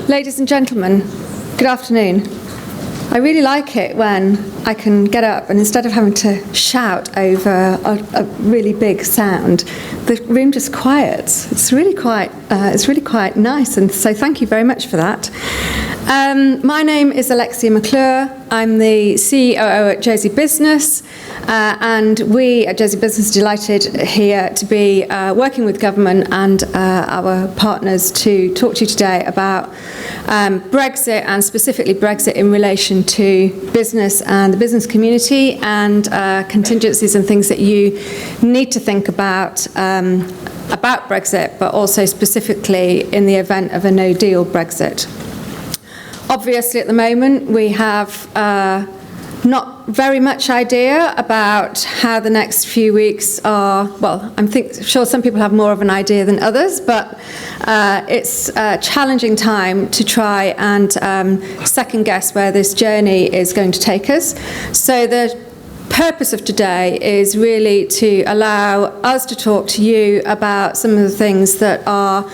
Ladies and gentlemen, good afternoon. I really like it when I can get up and instead of having to shout over a really big sound, the room just quiets. It's really quite nice, and so thank you very much for that. My name is Alexia McClure. I'm the CEO at Jersey Business, and we at Jersey Business are delighted here to be working with government and our partners to talk to you today about Brexit, and specifically Brexit in relation to business and the business community, and contingencies and things that you need to think about Brexit, but also specifically in the event of a no deal Brexit. Obviously, at the moment, we have not very much idea about how the next few weeks are. Well, I'm sure some people have more of an idea than others, but it's a challenging time to try and second guess where this journey is going to take us. So the purpose of today is really to allow us to talk to you about some of the things that are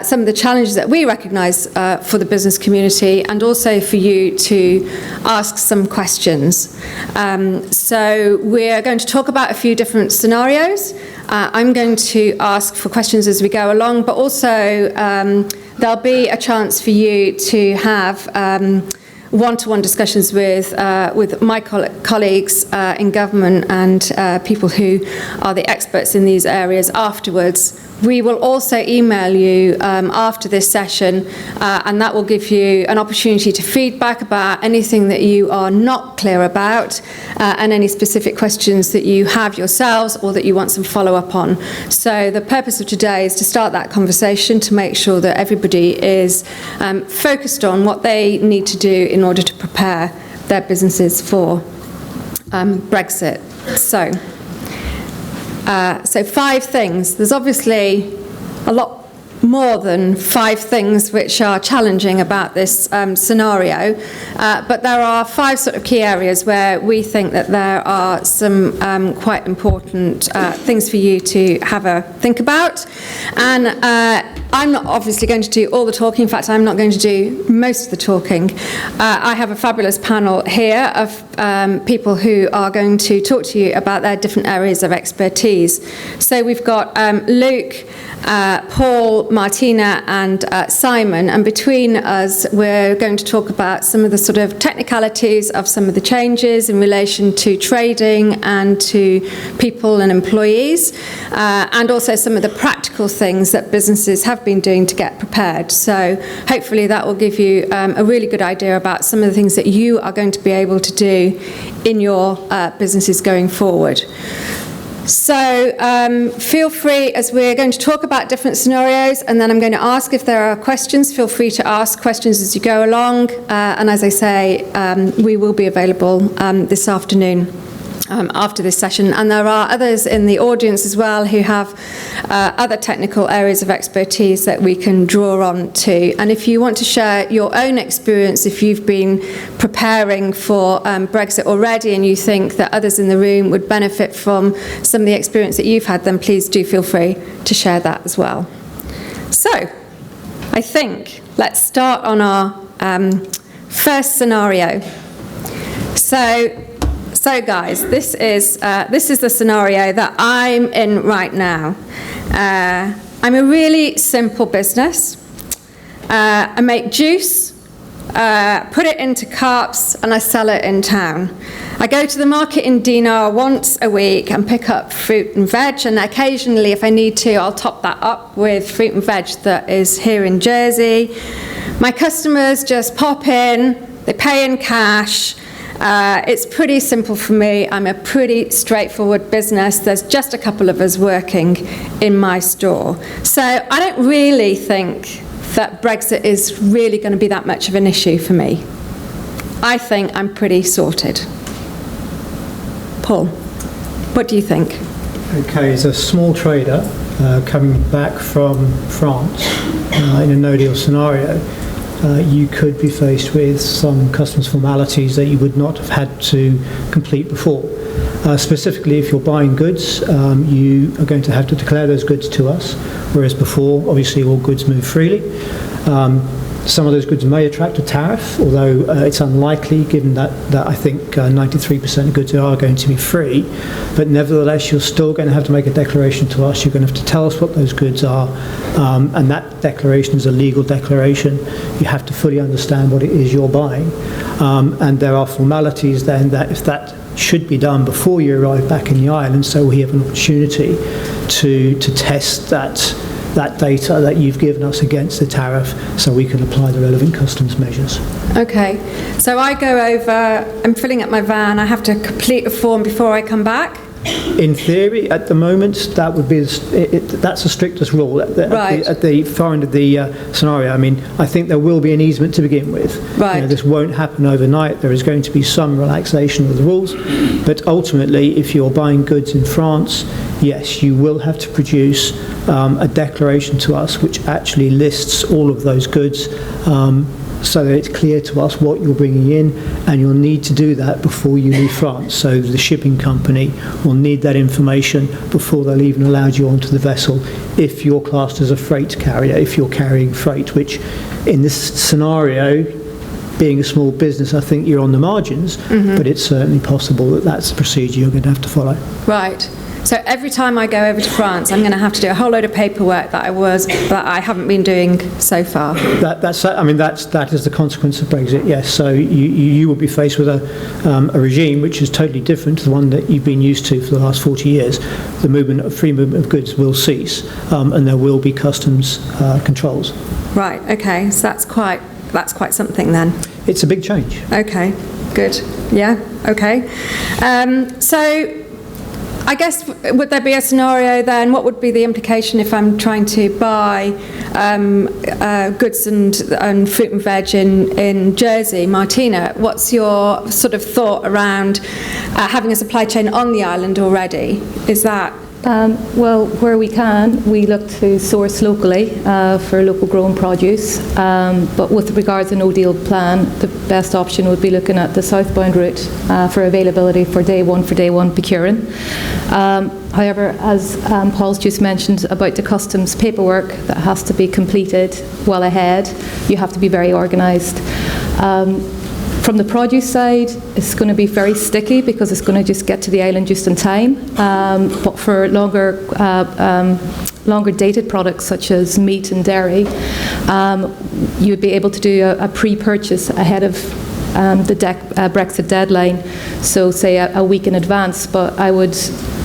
some of the challenges that we recognise for the business community, and also for you to ask some questions. So we're going to talk about a few different scenarios. I'm going to ask for questions as we go along, but also there'll be a chance for you to have one-to-one discussions with my colleagues in government and people who are the experts in these areas afterwards. We will also email you after this session, and that will give you an opportunity to feedback about anything that you are not clear about, and any specific questions that you have yourselves or that you want some follow-up on. So the purpose of today is to start that conversation to make sure that everybody is focused on what they need to do in order to prepare their businesses for Brexit. So 5 things. There's obviously a lot more than 5 things which are challenging about this scenario, but there are 5 sort of key areas where we think that there are some quite important things for you to have a think about. And I'm not obviously going to do all the talking. In fact, I'm not going to do most of the talking. I have a fabulous panel here of people who are going to talk to you about their different areas of expertise. So we've got Luke, Paul, Martina and Simon, and between us we're going to talk about some of the sort of technicalities of some of the changes in relation to trading and to people and employees, and also some of the practical things that businesses have been doing to get prepared. So hopefully that will give you a really good idea about some of the things that you are going to be able to do in your businesses going forward. So feel free, as we're going to talk about different scenarios, and then I'm going to ask if there are questions. Feel free to ask questions as you go along, and as I say, we will be available this afternoon after this session, and there are others in the audience as well who have other technical areas of expertise that we can draw on to. And if you want to share your own experience, if you've been preparing for Brexit already and you think that others in the room would benefit from some of the experience that you've had, then please do feel free to share that as well. So I think let's start on our first scenario. So guys, this is the scenario that I'm in right now. I'm a really simple business. I make juice, put it into cups, and I sell it in town. I go to the market in Dinar once a week and pick up fruit and veg, and occasionally, if I need to, I'll top that up with fruit and veg that is here in Jersey. My customers just pop in, they pay in cash. It's pretty simple for me. I'm a pretty straightforward business. There's just a couple of us working in my store. So I don't really think that Brexit is really going to be that much of an issue for me. I think I'm pretty sorted. Paul, what do you think? Okay, as a small trader coming back from France in a no-deal scenario, you could be faced with some customs formalities that you would not have had to complete before. Specifically, if you're buying goods, you are going to have to declare those goods to us, whereas before, obviously, all goods move freely. Some of those goods may attract a tariff, although it's unlikely, given that I think 93% of goods are going to be free. But nevertheless, you're still going to have to make a declaration to us. You're going to have to tell us what those goods are, and that declaration is a legal declaration. You have to fully understand what it is you're buying. And there are formalities then that, if that should be done before you arrive back in the island, so we have an opportunity to test that data that you've given us against the tariff, so we can apply the relevant customs measures. Okay, so I go over, I'm filling up my van, I have to complete a form before I come back? In theory, at the moment, that would be that's the strictest rule at the far end of the scenario. I mean, I think there will be an easement to begin with. Right. This won't happen overnight. There is going to be some relaxation of the rules, but ultimately, if you're buying goods in France, yes, you will have to produce a declaration to us which actually lists all of those goods, so that it's clear to us what you're bringing in, and you'll need to do that before you leave France. So the shipping company will need that information before they'll even allow you onto the vessel, if you're classed as a freight carrier, if you're carrying freight, which in this scenario, being a small business, I think you're on the margins, but it's certainly possible that that's the procedure you're going to have to follow. Right. So every time I go over to France, I'm going to have to do a whole load of paperwork that I haven't been doing so far. That is the consequence of Brexit. Yes. So you will be faced with a regime which is totally different to the one that you've been used to for the last 40 years. The free movement of goods will cease, and there will be customs controls. Right. Okay. So that's quite something then. It's a big change. Okay. Good. Yeah. Okay. So, I guess, would there be a scenario then, what would be the implication if I'm trying to buy goods and fruit and veg in Jersey, Martina? What's your sort of thought around having a supply chain on the island already? Is that... Well, where we can, we look to source locally for local grown produce, but with regards to No Deal plan, the best option would be looking at the southbound route for availability for day one procuring. However, as Paul's just mentioned about the customs paperwork that has to be completed well ahead, you have to be very organised. From the produce side, it's going to be very sticky because it's going to just get to the island just in time. But for longer dated products such as meat and dairy, you'd be able to do a pre-purchase ahead of the Brexit deadline, so say a week in advance. But I would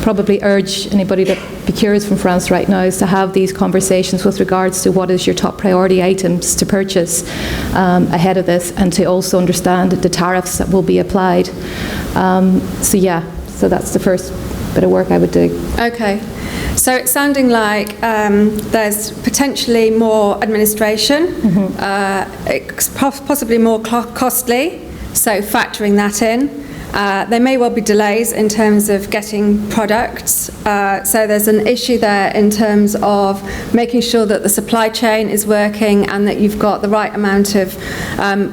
probably urge anybody that procures from France right now is to have these conversations with regards to what is your top priority items to purchase ahead of this, and to also understand the tariffs that will be applied. So that's the first bit of work I would do. Okay. So it's sounding like there's potentially more administration, it's possibly more costly, so factoring that in. There may well be delays in terms of getting products, so there's an issue there in terms of making sure that the supply chain is working and that you've got the right amount of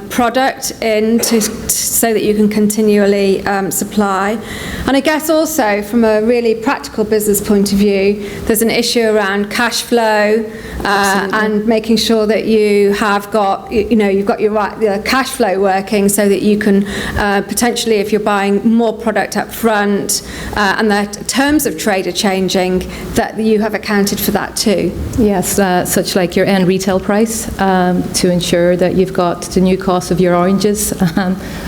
product in so that you can continually supply. And I guess also from a really practical business point of view, there's an issue around cash flow and making sure that you have got, you've got your cash flow working so that you can potentially, if you're buying more product up front and the terms of trade are changing, that you have accounted for that too. Yes, such like your end retail price, to ensure that you've got the new cost of your oranges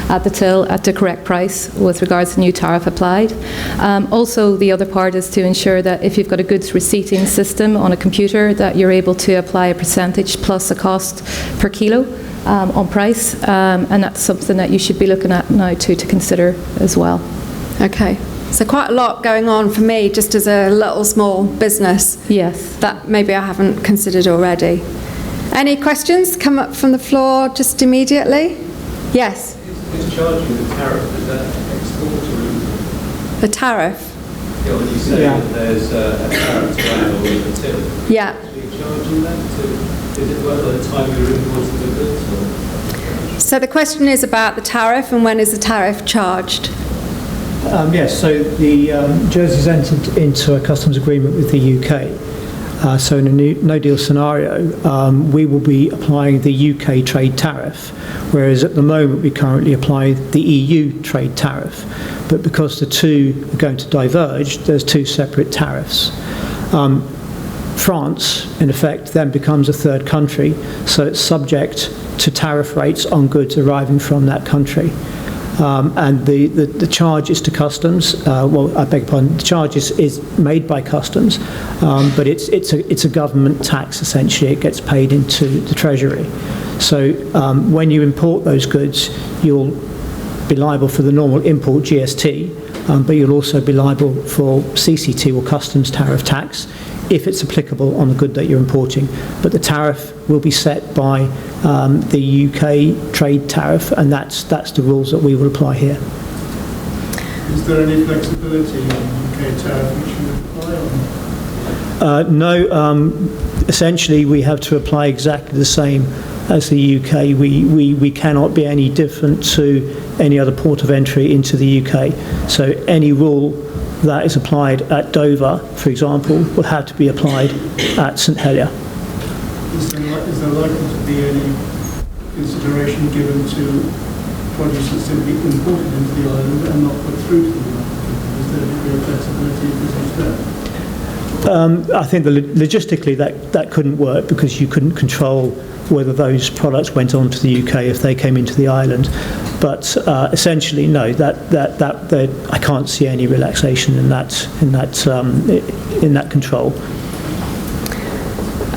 at the till at the correct price with regards to new tariff applied. Also, the other part is to ensure that if you've got a goods receipting system on a computer, that you're able to apply a percentage plus a cost per kilo on price, and that's something that you should be looking at now to consider as well. Okay, so quite a lot going on for me just as a little small business. Yes. That maybe I haven't considered already. Any questions come up from the floor just immediately? Yes? Who's charging the tariff? Is that export or import? The tariff? Yeah, when you say that there's a tariff to add or even till. Yeah. Are you charging that to? Is it worth at the time you're invoicing the goods? Or? So the question is about the tariff, and when is the tariff charged? Yes, so the Jersey's entered into a customs agreement with the UK, So in a no deal scenario, we will be applying the UK trade tariff, whereas at the moment we currently apply the EU trade tariff. But because the two are going to diverge, there's two separate tariffs. France, in effect, then becomes a third country, so it's subject to tariff rates on goods arriving from that country. And the charge is to customs. Well, I beg your pardon. The charge is made by customs, but it's a government tax essentially. It gets paid into the treasury. So when you import those goods, you'll be liable for the normal import GST, but you'll also be liable for CCT or customs tariff tax if it's applicable on the good that you're importing. But the tariff will be set by the UK trade tariff, and that's the rules that we will apply here. Is there any flexibility on UK tariff which you would apply on? No, essentially we have to apply exactly the same as the UK. We cannot be any different to any other port of entry into the UK. So any rule that is applied at Dover, for example, will have to be applied at St Helier. Is there likely to be any consideration given to produce that's simply imported into the island and not put through to the island? Is there a degree of flexibility in there? I think logistically that couldn't work, because you couldn't control whether those products went on to the UK if they came into the island. But essentially, no, that I can't see any relaxation in that control.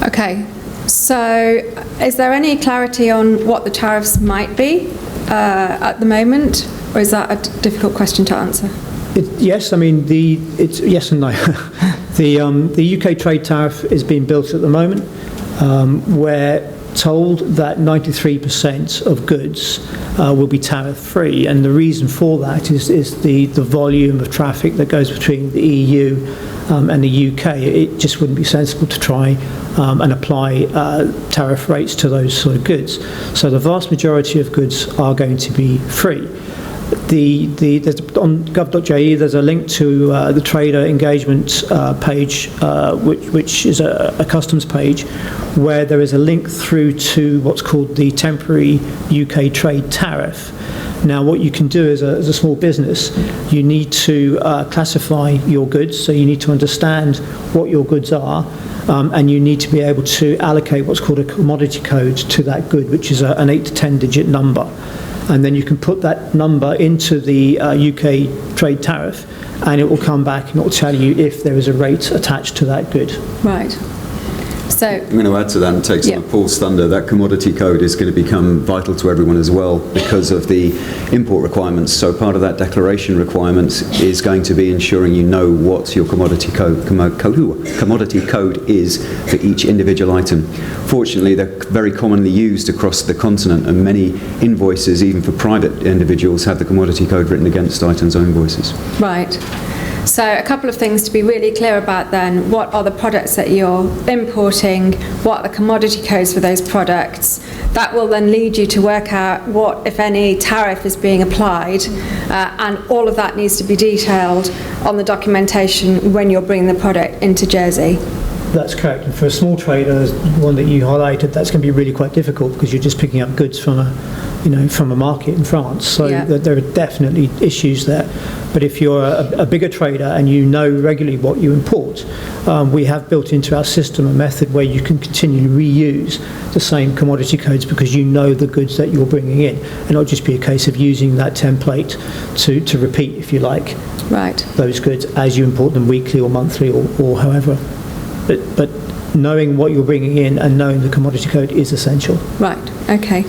Okay, so is there any clarity on what the tariffs might be at the moment, or is that a difficult question to answer? Yes, I mean it's yes and no. The UK trade tariff is being built at the moment. We're told that 93% of goods will be tariff-free, and the reason for that is the volume of traffic that goes between the EU and the UK. It just wouldn't be sensible to try and apply tariff rates to those sort of goods. So the vast majority of goods are going to be free. There's, on gov.je, there's a link to the trader engagement page, which is a customs page, where there is a link through to what's called the temporary UK trade tariff. Now, what you can do as a small business, you need to classify your goods, so you need to understand what your goods are, and you need to be able to allocate what's called a commodity code to that good, which is an 8 to 10 digit number. And then you can put that number into the UK trade tariff, and it will come back and it will tell you if there is a rate attached to that good. Right. So I'm going to add to that and take some of Paul's thunder. That commodity code is going to become vital to everyone as well because of the import requirements. So part of that declaration requirements is going to be ensuring you know what your commodity code is for each individual item. Fortunately, they're very commonly used across the continent, and many invoices, even for private individuals, have the commodity code written against items on invoices. right. So a couple of things to be really clear about then. What are the products that you're importing? What are the commodity codes for those products? That will then lead you to work out what, if any, tariff is being applied, and all of that needs to be detailed on the documentation when you're bringing the product into Jersey. That's correct. And for a small trader, the one that you highlighted, that's going to be really quite difficult because you're just picking up goods from a market in France. So there are definitely issues there. But if you're a bigger trader and you know regularly what you import, we have built into our system a method where you can continually reuse the same commodity codes because you know the goods that you're bringing in, and not just be a case of using that template to repeat, if you like, those goods as you import them weekly or monthly or however. But knowing what you're bringing in and knowing the commodity code is essential. Right, okay.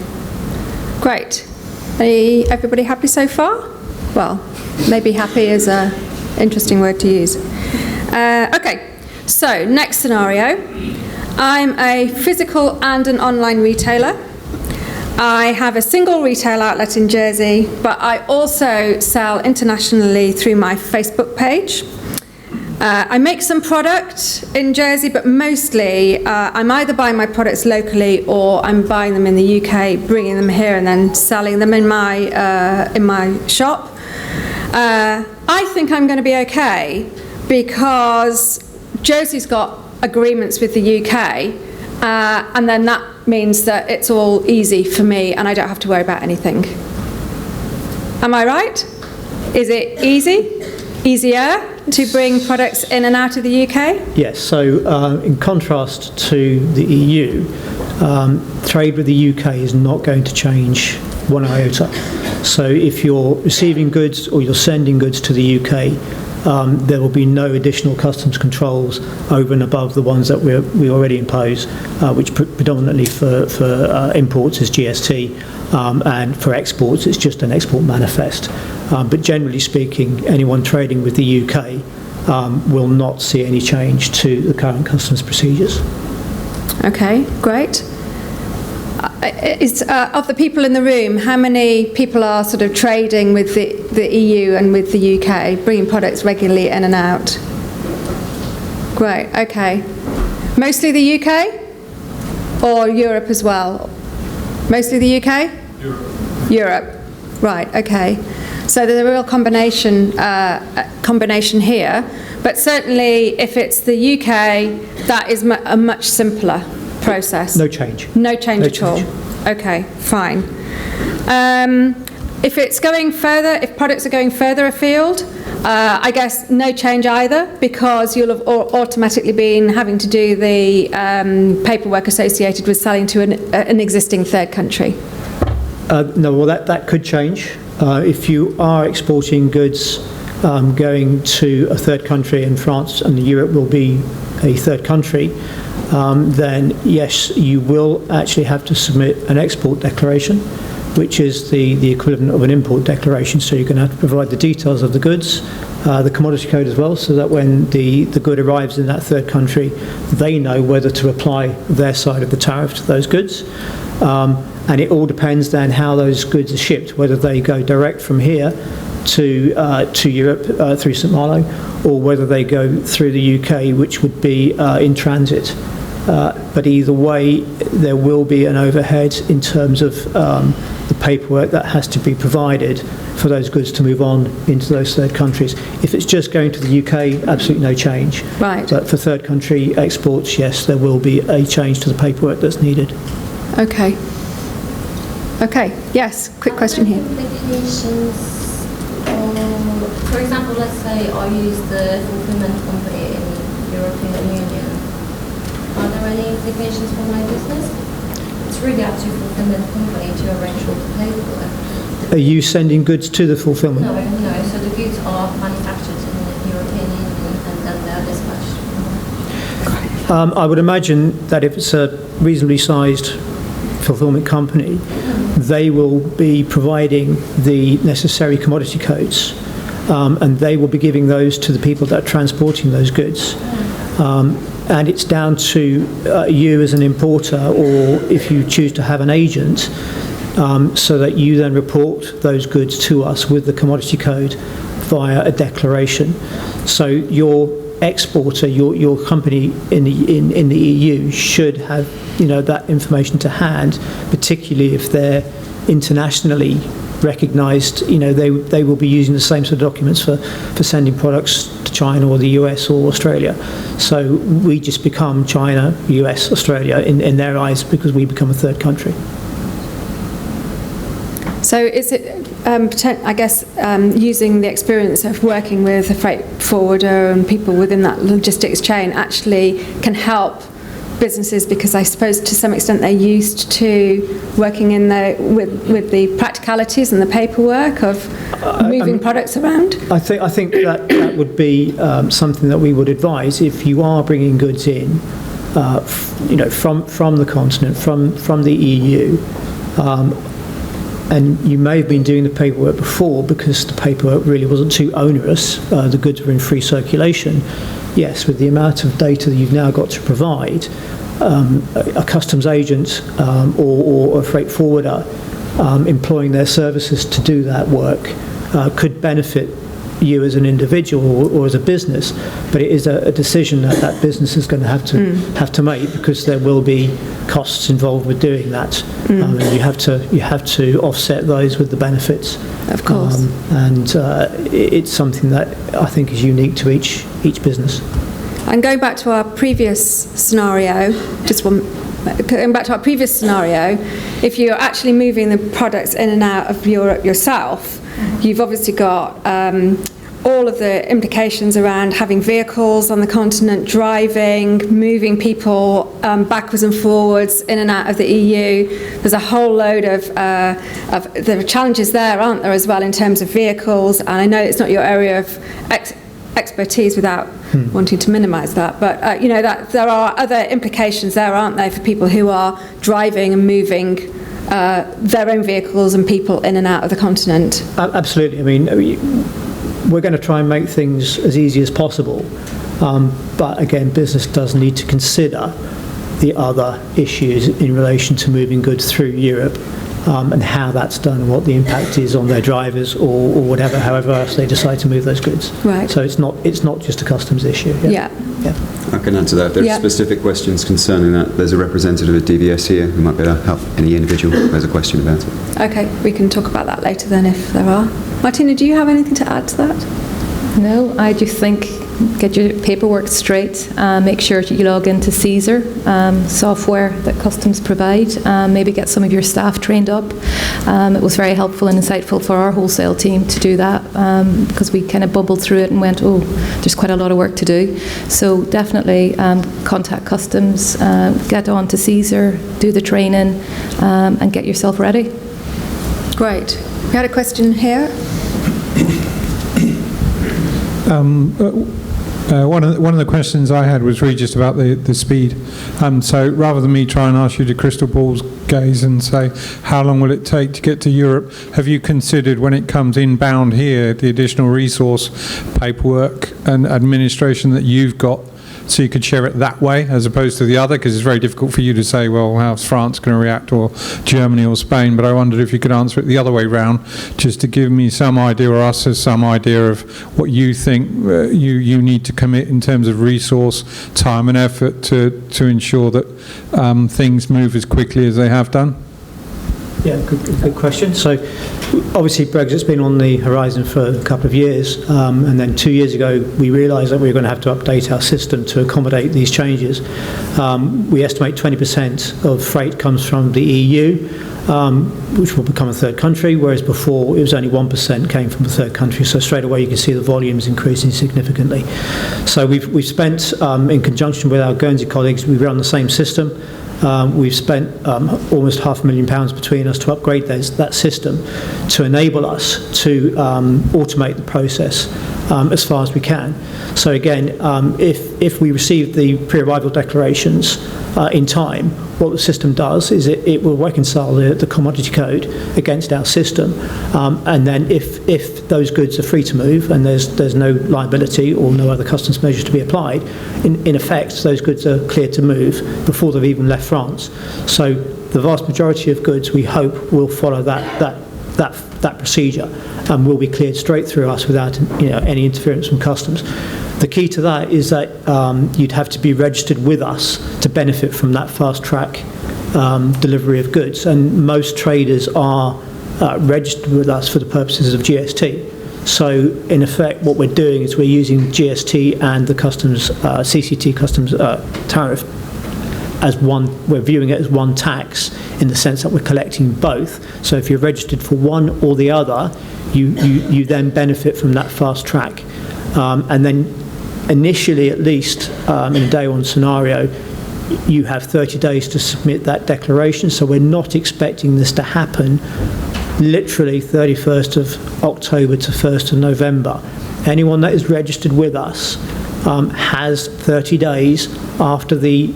Great. Everybody happy so far? Well, maybe happy is an interesting word to use. Okay, so next scenario. I'm a physical and an online retailer. I have a single retail outlet in Jersey, but I also sell internationally through my Facebook page. I make some product in Jersey, but mostly I'm either buying my products locally or I'm buying them in the UK, bringing them here and then selling them in my shop. I think I'm going to be okay because Jersey's got agreements with the UK, and then that means that it's all easy for me and I don't have to worry about anything. Am I right? Is it easier to bring products in and out of the UK? Yes, so in contrast to the EU, trade with the UK is not going to change one iota. So if you're receiving goods or you're sending goods to the UK, there will be no additional customs controls over and above the ones that we already impose, which predominantly for imports is GST, and for exports it's just an export manifest. But generally speaking, anyone trading with the UK will not see any change to the current customs procedures. Okay, great. Of the people in the room, how many people are sort of trading with the EU and with the UK, bringing products regularly in and out? Great, okay. Mostly the UK or Europe as well? Mostly the UK? Europe. Right, okay. So there's a real combination here, but certainly if it's the UK, that is a much simpler process. No change. No change at all. Okay, fine. If it's going further, if products are going further afield, I guess no change either, because you'll have automatically been having to do the paperwork associated with selling to an existing third country. No, well that could change. If you are exporting goods going to a third country, and France and Europe will be a third country, then yes, you will actually have to submit an export declaration, which is the equivalent of an import declaration. So you're going to have to provide the details of the goods, the commodity code as well, so that when the good arrives in that third country, they know whether to apply their side of the tariff to those goods. And it all depends then how those goods are shipped, whether they go direct from here to Europe through St Malo, or whether they go through the UK, which would be in transit. But either way, there will be an overhead in terms of the paperwork that has to be provided for those goods to move on into those third countries. If it's just going to the UK, absolutely no change. Right. But for third country exports, yes, there will be a change to the paperwork that's needed. Okay. Okay, yes, quick question here. Implications, for example, let's say I use the fulfillment company in the European Union. Are there any implications for my business? It's really up to the fulfillment company to arrange all the paperwork. Are you sending goods to the fulfillment? No. So the goods are manufactured in the European Union and then they're dispatched. I would imagine that if it's a reasonably sized fulfillment company, they will be providing the necessary commodity codes, and they will be giving those to the people that are transporting those goods. And it's down to you as an importer, or if you choose to have an agent, so that you then report those goods to us with the commodity code via a declaration. So your exporter, your company in the EU should have that information to hand, particularly if they're internationally recognised. They will be using the same sort of documents for sending products to China or the US or Australia. So we just become China, US, Australia in their eyes, because we become a third country. So is it, I guess, using the experience of working with a freight forwarder and people within that logistics chain actually can help businesses, because I suppose to some extent they're used to working with the practicalities and the paperwork of moving products around? I think that would be something that we would advise if you are bringing goods in, from the continent, from the EU. And you may have been doing the paperwork before because the paperwork really wasn't too onerous. The goods were in free circulation. Yes, with the amount of data that you've now got to provide, a customs agent or a freight forwarder employing their services to do that work could benefit you as an individual or as a business, but it is a decision that business is going to have to make, because there will be costs involved with doing that, and you have to offset those with the benefits. Of course. And it's something that I think is unique to each business. And going back to our previous scenario, if you're actually moving the products in and out of Europe yourself, you've obviously got all of the implications around having vehicles on the continent, driving, moving people backwards and forwards in and out of the EU. There's a whole load of there are challenges there, aren't there, as well, in terms of vehicles. And I know it's not your area of expertise without wanting to minimise that, but that there are other implications there, aren't there, for people who are driving and moving their own vehicles and people in and out of the continent. Absolutely. I mean, we're going to try and make things as easy as possible, but again, business does need to consider the other issues in relation to moving goods through Europe, and how that's done and what the impact is on their drivers or whatever, however else they decide to move those goods. Right. So it's not just a customs issue. Yeah. I can answer that. If there are specific questions concerning that, there's a representative at DVS here who might be able to help any individual who has a question about it. Okay, we can talk about that later then if there are. Martina, do you have anything to add to that? No, I just think get your paperwork straight, make sure you log into Caesar software that customs provide, maybe get some of your staff trained up. It was very helpful and insightful for our wholesale team to do that, because we kind of bubbled through it and went, oh, there's quite a lot of work to do. So definitely contact customs, get on to Caesar, do the training, and get yourself ready. Great. We had a question here. One of the questions I had was really just about the speed. So rather than me try and ask you to crystal ball gaze and say, how long will it take to get to Europe, have you considered when it comes inbound here, the additional resource, paperwork and administration that you've got, so you could share it that way as opposed to the other? Because it's very difficult for you to say, well, how's France going to react, or Germany or Spain? But I wondered if you could answer it the other way round, just to give me some idea, or us as some idea, of what you think you need to commit in terms of resource, time and effort to ensure that things move as quickly as they have done. Yeah, good question. So obviously Brexit's been on the horizon for a couple of years, and then 2 years ago we realised that we were going to have to update our system to accommodate these changes. We estimate 20% of freight comes from the EU, which will become a third country, whereas before it was only 1% came from a third country. So straight away you can see the volumes increasing significantly. So we've spent, in conjunction with our Guernsey colleagues, we run the same system. We've spent almost £500,000 between us to upgrade that system to enable us to automate the process as far as we can. So again, if we receive the pre-arrival declarations in time, what the system does is it will reconcile the commodity code against our system, and then if those goods are free to move and there's no liability or no other customs measures to be applied, in effect those goods are cleared to move before they've even left France. So the vast majority of goods, we hope, will follow that procedure and will be cleared straight through us without any interference from customs. The key to that is that you'd have to be registered with us to benefit from that fast track delivery of goods, and most traders are registered with us for the purposes of GST. So in effect what we're doing is we're using GST and the customs CCT customs tariff as one. We're viewing it as one tax in the sense that we're collecting both. So if you're registered for one or the other, you then benefit from that fast track, and then initially, at least in a day one scenario, you have 30 days to submit that declaration. So we're not expecting this to happen literally 31st of October to 1st of November. Anyone that is registered with us has 30 days after the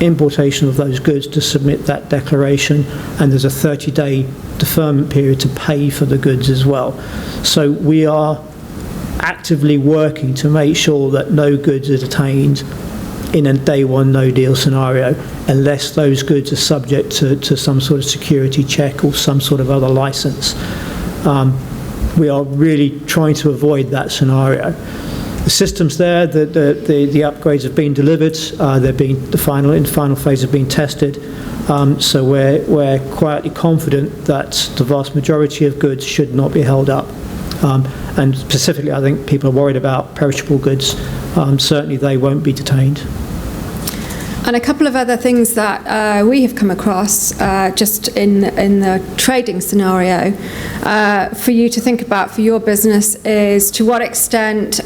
importation of those goods to submit that declaration, and there's a 30-day deferment period to pay for the goods as well. So we are actively working to make sure that no goods are detained in a day one no deal scenario unless those goods are subject to some sort of security check or some sort of other license. We are really trying to avoid that scenario. The system's there, the upgrades have been delivered, they're being in the final phase of being tested, so we're quietly confident that the vast majority of goods should not be held up And specifically, I think people are worried about perishable goods. Certainly, they won't be detained. And a couple of other things that we have come across just in the trading scenario for you to think about for your business is to what extent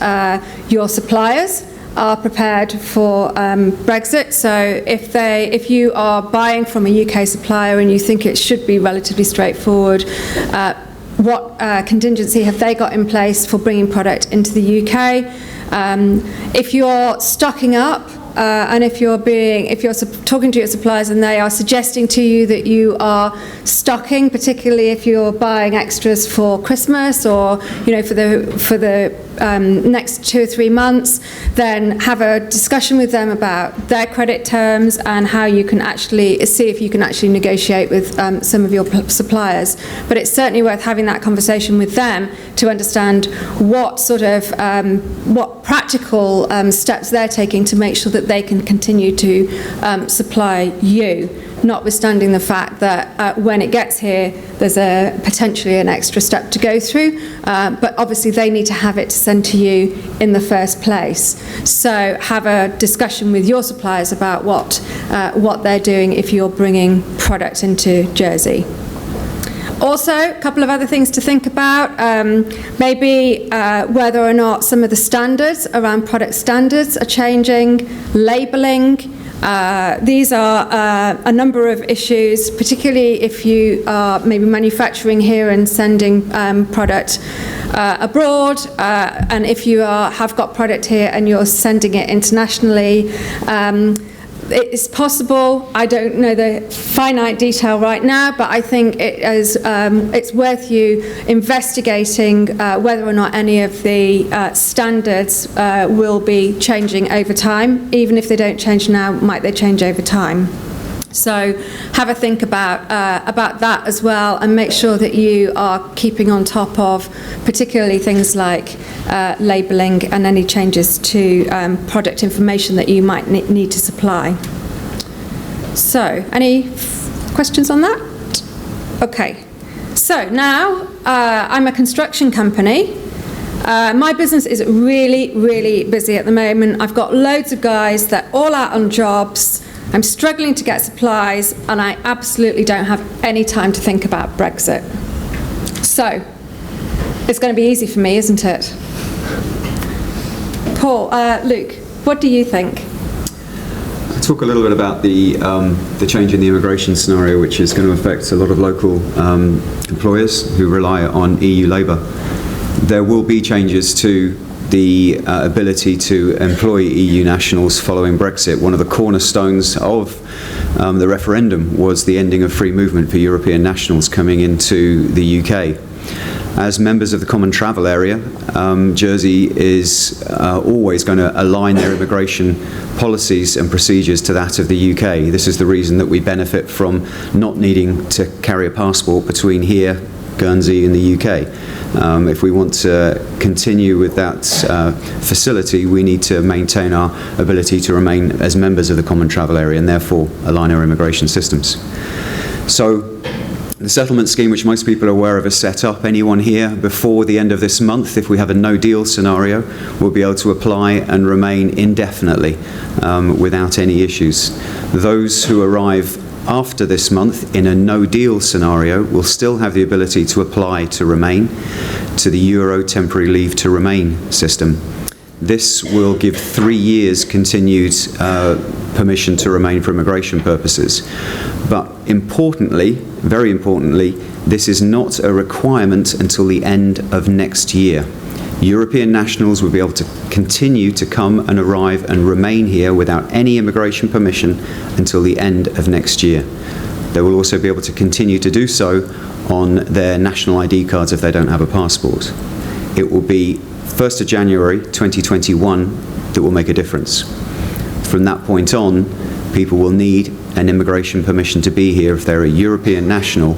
your suppliers are prepared for Brexit. So if you are buying from a UK supplier and you think it should be relatively straightforward, what contingency have they got in place for bringing product into the UK? If you're stocking up, and if you're talking to your suppliers and they are suggesting to you that you are stocking, particularly if you're buying extras for Christmas or for the next 2 or 3 months, then have a discussion with them about their credit terms and how you can actually see if you can actually negotiate with some of your suppliers. But it's certainly worth having that conversation with them to understand what sort of what practical steps they're taking to make sure that they can continue to supply you, notwithstanding the fact that when it gets here, there's potentially an extra step to go through, but obviously they need to have it to send to you in the first place. So have a discussion with your suppliers about what they're doing if you're bringing product into Jersey. Also, a couple of other things to think about, maybe whether or not some of the standards around product standards are changing, labelling. These are a number of issues, particularly if you are maybe manufacturing here and sending product abroad, and if you have got product here and you're sending it internationally. It's possible, I don't know the finite detail right now, but I think it's worth you investigating whether or not any of the standards will be changing over time. Even if they don't change now, might they change over time? So have a think about that as well, and make sure that you are keeping on top of particularly things like labelling and any changes to product information that you might need to supply. So, any questions on that? Okay. So now I'm a construction company. My business is really, really busy at the moment. I've got loads of guys that are all out on jobs. I'm struggling to get supplies, and I absolutely don't have any time to think about Brexit. So, it's going to be easy for me, isn't it? Paul, Luke, what do you think? I'll talk a little bit about the change in the immigration scenario, which is going to affect a lot of local employers who rely on EU labour. There will be changes to the ability to employ EU nationals following Brexit. One of the cornerstones of the referendum was the ending of free movement for European nationals coming into the UK. As members of the Common Travel Area, Jersey is always going to align their immigration policies and procedures to that of the UK. This is the reason that we benefit from not needing to carry a passport between here, Guernsey and the UK. If we want to continue with that facility, we need to maintain our ability to remain as members of the Common Travel Area and therefore align our immigration systems. So the settlement scheme, which most people are aware of, is set up. Anyone here before the end of this month, if we have a no deal scenario, will be able to apply and remain indefinitely without any issues. Those who arrive after this month in a no deal scenario will still have the ability to apply to remain to the Euro temporary leave to remain system. This will give 3 years continued permission to remain for immigration purposes. But importantly, very importantly, this is not a requirement until the end of next year. European nationals will be able to continue to come and arrive and remain here without any immigration permission until the end of next year. They will also be able to continue to do so on their national ID cards if they don't have a passport. It will be 1st of January 2021 that will make a difference. From that point on, people will need an immigration permission to be here if they're a European national,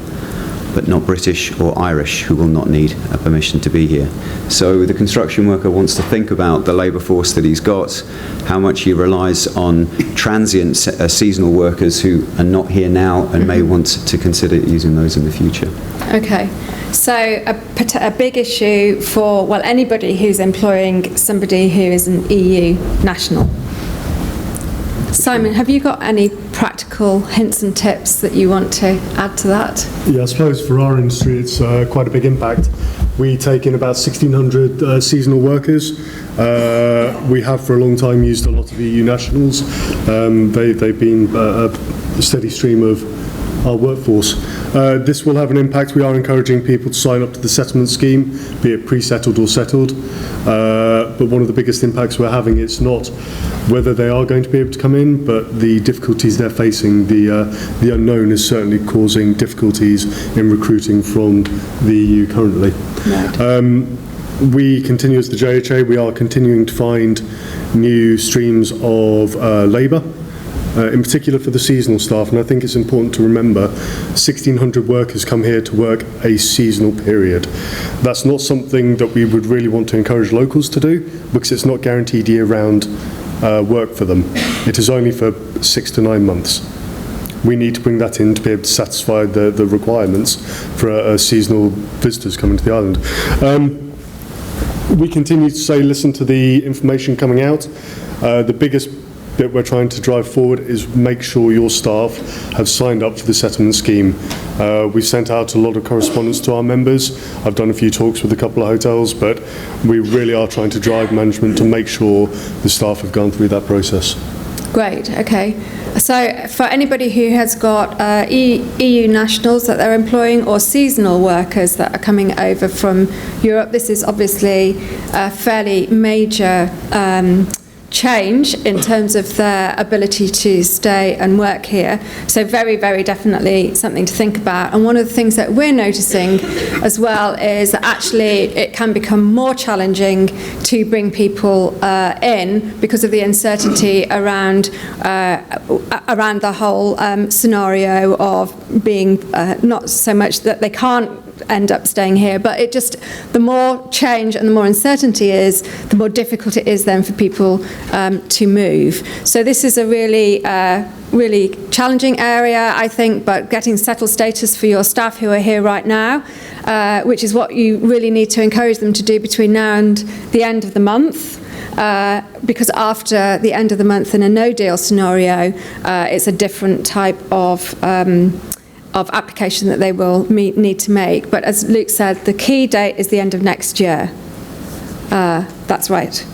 but not British or Irish, who will not need a permission to be here. So the construction worker wants to think about the labour force that he's got, how much he relies on transient seasonal workers who are not here now and may want to consider using those in the future. Okay, so a big issue for, well, anybody who's employing somebody who is an EU national. Simon, have you got any practical hints and tips that you want to add to that? Yeah, I suppose for our industry it's quite a big impact. We take in about 1,600 seasonal workers. We have for a long time used a lot of EU nationals. They've been a steady stream of our workforce. This will have an impact. We are encouraging people to sign up to the settlement scheme, be it pre-settled or settled. But one of the biggest impacts we're having, it's not whether they are going to be able to come in, but the difficulties they're facing. The unknown is certainly causing difficulties in recruiting from the EU currently. Right. We continue as the JHA, we are continuing to find new streams of labour. In particular for the seasonal staff, and I think it's important to remember 1,600 workers come here to work a seasonal period. That's not something that we would really want to encourage locals to do, because it's not guaranteed year-round work for them. It is only for 6 to 9 months. We need to bring that in to be able to satisfy the requirements for seasonal visitors coming to the island. We continue to say listen to the information coming out. The biggest bit we're trying to drive forward is make sure your staff have signed up for the settlement scheme. We've sent out a lot of correspondence to our members. I've done a few talks with a couple of hotels, but we really are trying to drive management to make sure the staff have gone through that process. Great, okay. So for anybody who has got EU nationals that they're employing or seasonal workers that are coming over from Europe, this is obviously a fairly major change in terms of their ability to stay and work here. So very, very definitely something to think about. And one of the things that we're noticing as well is that actually it can become more challenging to bring people in because of the uncertainty around the whole scenario of being not so much that they can't end up staying here, but it just, the more change and the more uncertainty is, the more difficult it is then for people to move. So this is a really really challenging area, I think, but getting settled status for your staff who are here right now, which is what you really need to encourage them to do between now and the end of the month. Because after the end of the month in a no-deal scenario, it's a different type of application that they will need to make. But as Luke said, the key date is the end of next year. That's right.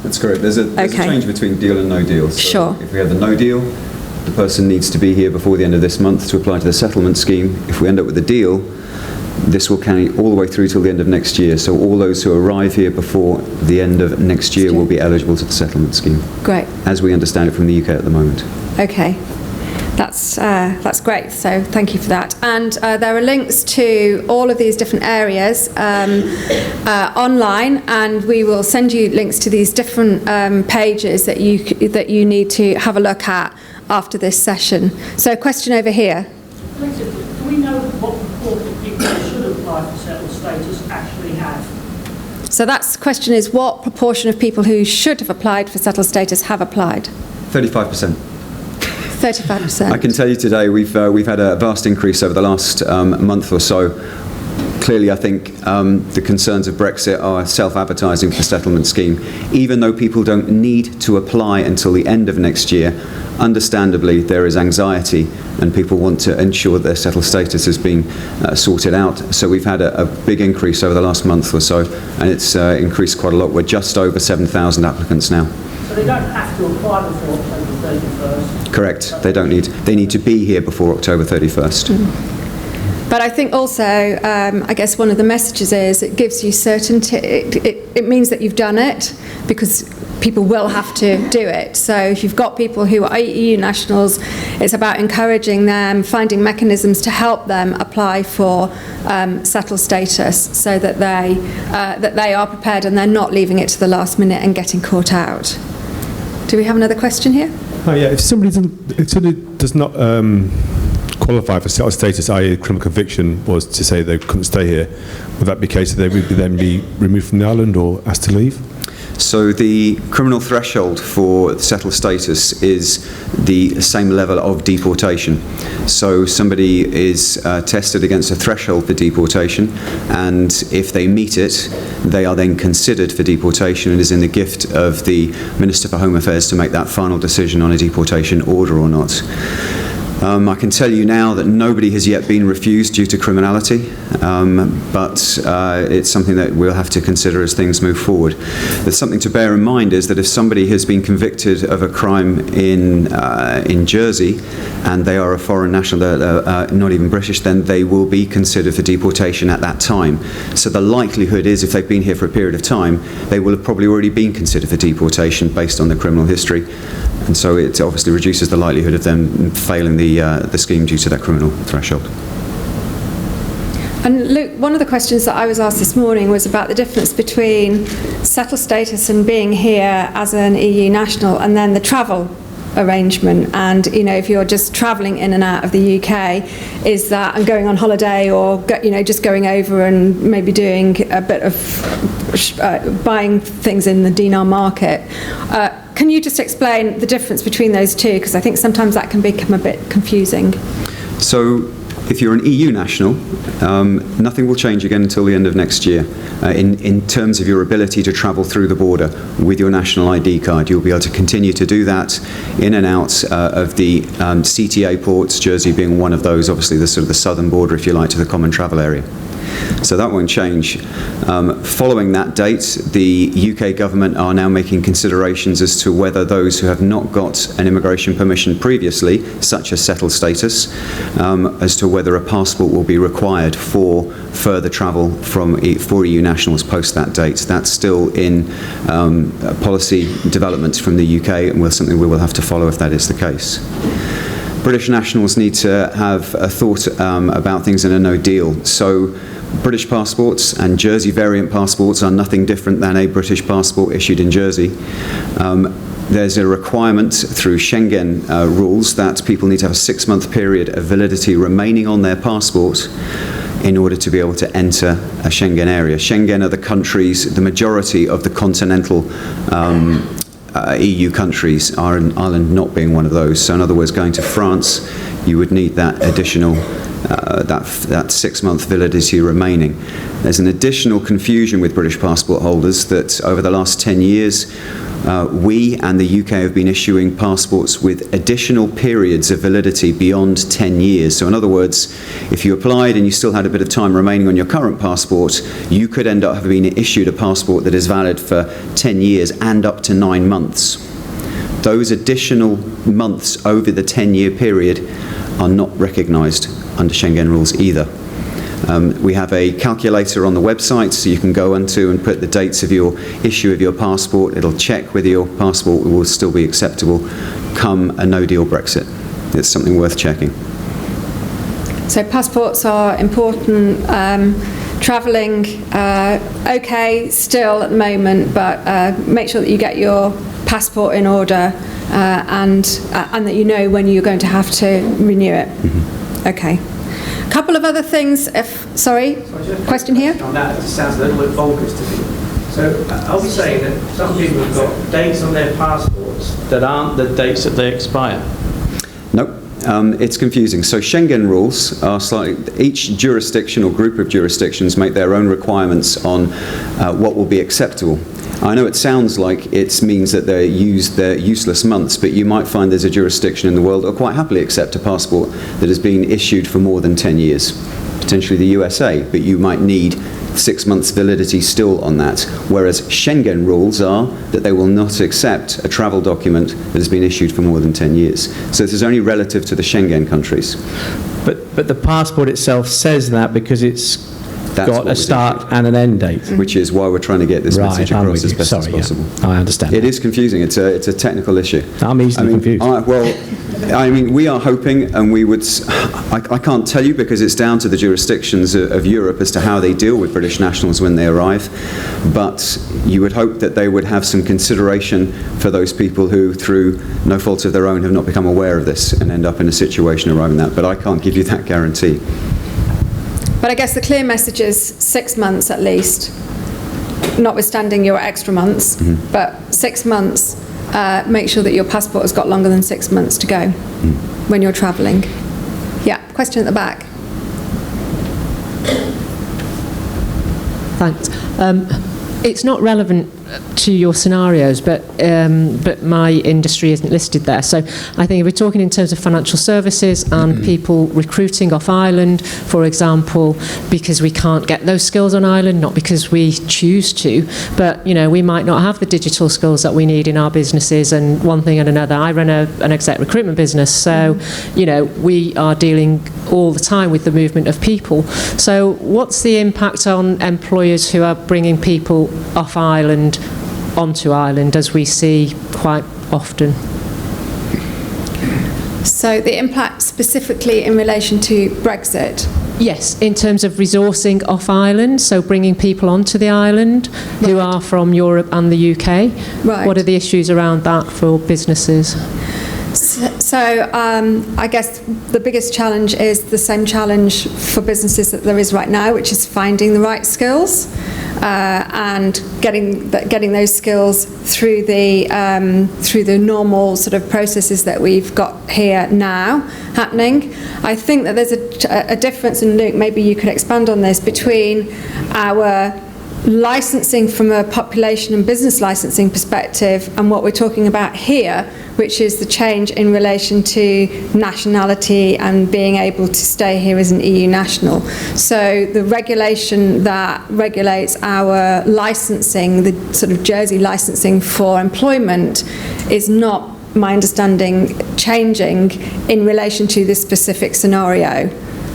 That's correct. There's a change between deal and no deal. So sure. If we have the no deal, the person needs to be here before the end of this month to apply to the settlement scheme. If we end up with a deal, this will carry all the way through till the end of next year. So all those who arrive here before the end of next year will be eligible to the settlement scheme. Great. As we understand it from the UK at the moment. Okay. That's great, so thank you for that. And there are links to all of these different areas online, and we will send you links to these different pages that you need to have a look at after this session. So a question over here. Do we know what proportion of people who should apply for settled status actually have? So that's the question is, what proportion of people who should have applied for settled status have applied? 35%. 35%. I can tell you today we've had a vast increase over the last month or so. Clearly, I think the concerns of Brexit are self-advertising for the settlement scheme. Even though people don't need to apply until the end of next year, understandably there is anxiety and people want to ensure that their settled status has been sorted out. So we've had a big increase over the last month or so, and it's increased quite a lot. We're just over 7,000 applicants now. So they don't have to apply before October 31st? Correct. They don't need. They need to be here before October 31st. Mm. But I think also, I guess one of the messages is it gives you certainty. It means that you've done it, because people will have to do it. So if you've got people who are EU nationals, it's about encouraging them, finding mechanisms to help them apply for settled status, so that they are prepared and they're not leaving it to the last minute and getting caught out. Do we have another question here? Oh yeah, if somebody does not qualify for settled status, i.e. criminal conviction was to say they couldn't stay here, would that be the case that they would then be removed from the island or asked to leave? So the criminal threshold for settled status is the same level of deportation. So somebody is tested against a threshold for deportation, and if they meet it, they are then considered for deportation, and it is in the gift of the Minister for Home Affairs to make that final decision on a deportation order or not. I can tell you now that nobody has yet been refused due to criminality, but it's something that we'll have to consider as things move forward. There's something to bear in mind is that if somebody has been convicted of a crime in Jersey and they are a foreign national, not even British, then they will be considered for deportation at that time. So the likelihood is if they've been here for a period of time, they will have probably already been considered for deportation based on the criminal history. And so it obviously reduces the likelihood of them failing the scheme due to that criminal threshold. And Luke, one of the questions that I was asked this morning was about the difference between settled status and being here as an EU national and then the travel arrangement. And, you know, if you're just travelling in and out of the UK, is that and going on holiday or, you know, just going over and maybe doing a bit of buying things in the dinar market. Can you just explain the difference between those two? Because I think sometimes that can become a bit confusing. So if you're an EU national, nothing will change again until the end of next year. In terms of your ability to travel through the border with your national ID card, you'll be able to continue to do that in and out of the CTA ports, Jersey being one of those, obviously the sort of the southern border, if you like, to the common travel area. So that won't change. Following that date, the UK government are now making considerations as to whether those who have not got an immigration permission previously, such as settled status, as to whether a passport will be required for further travel for EU nationals post that date. That's still in policy developments from the UK, and something we will have to follow if that is the case. British nationals need to have a thought about things in a no deal. So British passports and Jersey variant passports are nothing different than a British passport issued in Jersey. There's a requirement through Schengen rules that people need to have a 6-month period of validity remaining on their passport in order to be able to enter a Schengen area. Schengen are the countries, the majority of the continental EU countries, Ireland not being one of those. So in other words, going to France, you would need that additional that 6-month validity remaining. There's an additional confusion with British passport holders that over the last 10 years, we and the UK have been issuing passports with additional periods of validity beyond 10 years. So in other words, if you applied and you still had a bit of time remaining on your current passport, you could end up having been issued a passport that is valid for 10 years and up to 9 months. Those additional months over the 10-year period are not recognised under Schengen rules either. We have a calculator on the website, so you can go into and put the dates of your issue of your passport. It'll check whether your passport will still be acceptable come a no deal Brexit. It's something worth checking. So passports are important. Travelling, okay, still at the moment, but make sure that you get your passport in order and that you know when you're going to have to renew it. Mm-hmm. Okay. A couple of other things. Question here? On that, it sounds a little bit bonkers to me. So are we saying that some people have got dates on their passports that aren't the dates that they expire? Nope. It's confusing. So Schengen rules are slightly, each jurisdiction or group of jurisdictions make their own requirements on what will be acceptable. I know it sounds like it means that they're useless months, but you might find there's a jurisdiction in the world that will quite happily accept a passport that has been issued for more than 10 years, potentially the USA, but you might need 6 months validity still on that, whereas Schengen rules are that they will not accept a travel document that has been issued for more than 10 years. So this is only relative to the Schengen countries. But the passport itself says that because it's That's got what a was start issued. and an end date. Which is why we're trying to get this message I'm across with as you. best Sorry, as yeah. possible. I understand. It is confusing. It's a technical issue. I'm easily confused. I mean, we are hoping, and we would. I can't tell you because it's down to the jurisdictions of Europe as to how they deal with British nationals when they arrive. But you would hope that they would have some consideration for those people who, through no fault of their own, have not become aware of this and end up in a situation arriving at that. But I can't give you that guarantee. But I guess the clear message is 6 months at least, notwithstanding your extra months, but 6 months, make sure that your passport has got longer than 6 months to go when you're travelling. Yeah, question at the back. Thanks. It's not relevant to your scenarios, but my industry isn't listed there. So I think if we're talking in terms of financial services and people recruiting off island, for example, because we can't get those skills on island, not because we choose to, but we might not have the digital skills that we need in our businesses, and one thing and another. I run an exec recruitment business, so we are dealing all the time with the movement of people. So what's the impact on employers who are bringing people off island onto island, as we see quite often? So the impact specifically in relation to Brexit? Yes, in terms of resourcing off island, so bringing people onto the island who are from Europe and the UK. Right. What are the issues around that for businesses? So I guess the biggest challenge is the same challenge for businesses that there is right now, which is finding the right skills and getting those skills through the normal sort of processes that we've got here now happening. I think that there's a difference, and Luke, maybe you could expand on this, between our licensing from a population and business licensing perspective and what we're talking about here, which is the change in relation to nationality and being able to stay here as an EU national. So the regulation that regulates our licensing, the sort of Jersey licensing for employment, is not, my understanding, changing in relation to this specific scenario.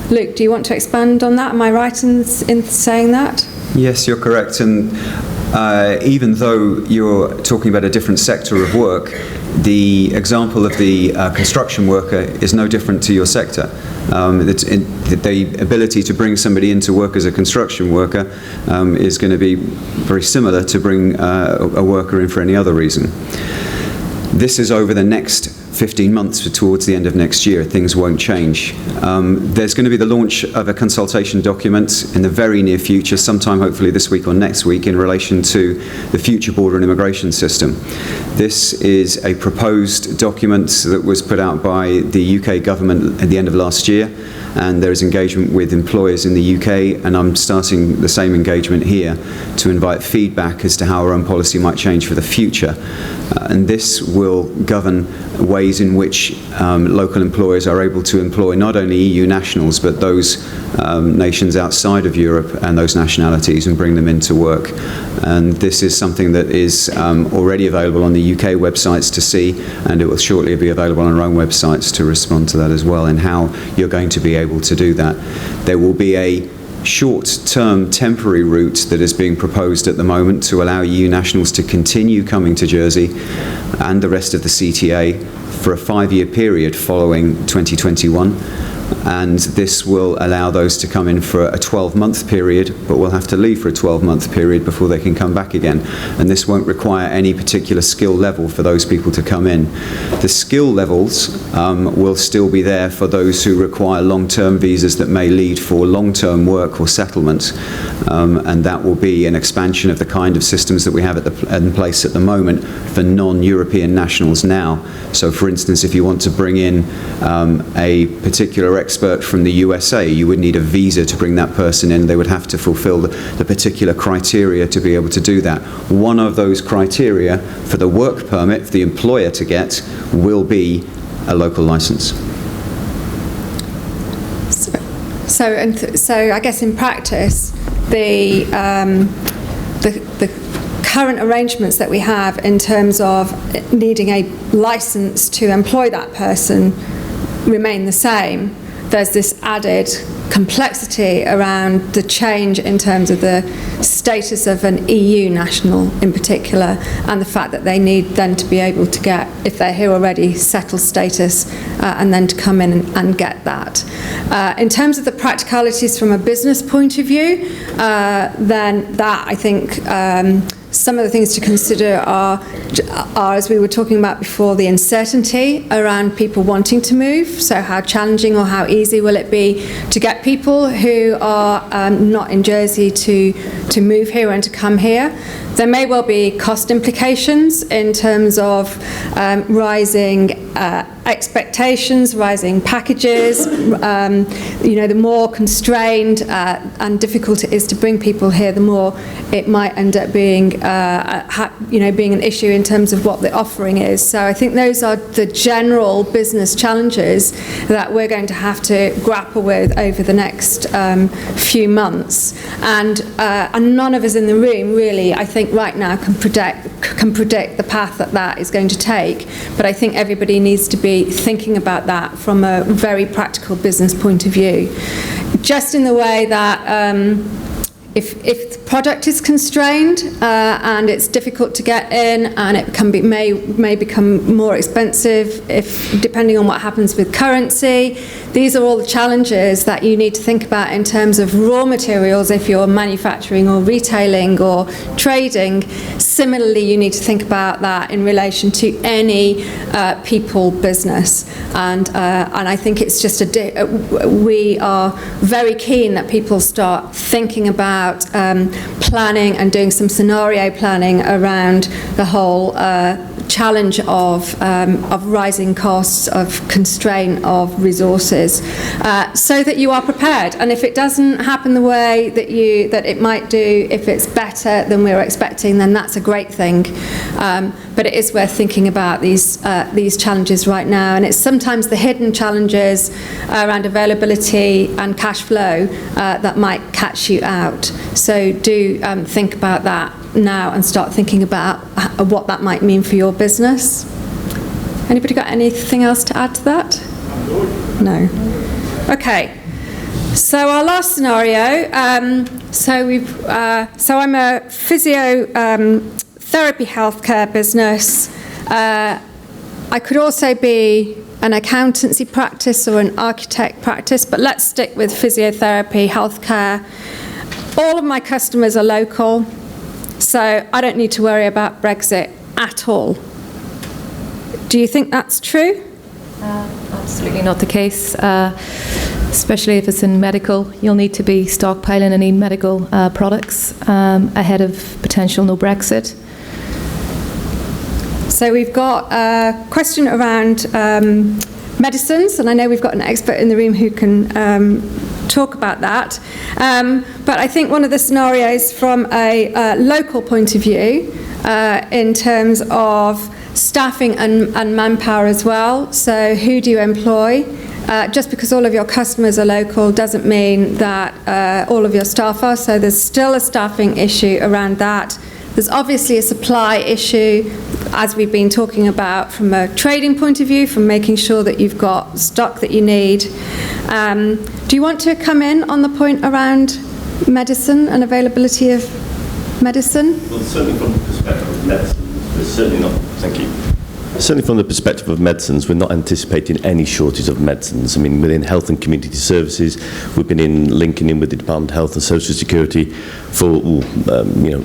Luke, do you want to expand on that? Am I right in saying that? Yes, you're correct. And even though you're talking about a different sector of work, the example of the construction worker is no different to your sector. The ability to bring somebody into work as a construction worker is going to be very similar to bring a worker in for any other reason. This is over the next 15 months towards the end of next year. Things won't change. There's going to be the launch of a consultation document in the very near future, sometime hopefully this week or next week, in relation to the future border and immigration system. This is a proposed document that was put out by the UK government at the end of last year, and there is engagement with employers in the UK, and I'm starting the same engagement here to invite feedback as to how our own policy might change for the future. And this will govern ways in which local employers are able to employ not only EU nationals but those nations outside of Europe and those nationalities and bring them into work. And this is something that is already available on the UK websites to see, and it will shortly be available on our own websites to respond to that as well, and how you're going to be able to do that. There will be a short-term temporary route that is being proposed at the moment to allow EU nationals to continue coming to Jersey and the rest of the CTA for a 5-year period following 2021. And this will allow those to come in for a 12-month period, but will have to leave for a 12-month period before they can come back again. And this won't require any particular skill level for those people to come in. The skill levels will still be there for those who require long-term visas that may lead for long-term work or settlement. And that will be an expansion of the kind of systems that we have in place at the moment for non-European nationals now. So, for instance, if you want to bring in a particular expert from the USA, you would need a visa to bring that person in. They would have to fulfill the particular criteria to be able to do that. One of those criteria for the work permit for the employer to get will be a local license. So I guess in practice, the current arrangements that we have in terms of needing a license to employ that person remain the same. There's this added complexity around the change in terms of the status of an EU national in particular, and the fact that they need then to be able to get, if they're here already, settled status, and then to come in and get that. In terms of the practicalities from a business point of view, then that, I think, some of the things to consider are, as we were talking about before, the uncertainty around people wanting to move. So how challenging or how easy will it be to get people who are not in Jersey to move here and to come here? There may well be cost implications in terms of rising expectations, rising packages. The more constrained and difficult it is to bring people here, the more it might end up being, being an issue in terms of what the offering is. So I think those are the general business challenges that we're going to have to grapple with over the next few months. And none of us in the room really, I think, right now can predict the path that is going to take. But I think everybody needs to be thinking about that from a very practical business point of view. Just in the way that if the product is constrained and it's difficult to get in, and it may become more expensive depending on what happens with currency. These are all the challenges that you need to think about in terms of raw materials if you're manufacturing or retailing or trading. Similarly, you need to think about that in relation to any people business. And I think it's just we are very keen that people start thinking about planning and doing some scenario planning around the whole challenge of rising costs, of constraint of resources, so that you are prepared. And if it doesn't happen the way that it might do, if it's better than we were expecting, then that's a great thing. But it is worth thinking about these challenges right now, and it's sometimes the hidden challenges around availability and cash flow that might catch you out. So do think about that now and start thinking about what that might mean for your business. Anybody got anything else to add to that? No. Okay. So our last scenario. So I'm a physiotherapy healthcare business. I could also be an accountancy practice or an architect practice, but let's stick with physiotherapy healthcare. All of my customers are local, so I don't need to worry about Brexit at all. Do you think that's true? Absolutely not the case, especially if it's in medical. You'll need to be stockpiling any medical products ahead of potential no Brexit. So we've got a question around medicines, and I know we've got an expert in the room who can talk about that. But I think one of the scenarios from a local point of view, in terms of staffing and manpower as well. So who do you employ? Just because all of your customers are local doesn't mean that all of your staff are. So there's still a staffing issue around that. There's obviously a supply issue, as we've been talking about, from a trading point of view, from making sure that you've got stock that you need. Do you want to come in on the point around medicine and availability of medicine? Well, certainly from the perspective of medicine, there's certainly not. Thank you. Certainly from the perspective of medicines, we're not anticipating any shortage of medicines. I mean, within health and community services, we've been linking in with the Department of Health and Social Security for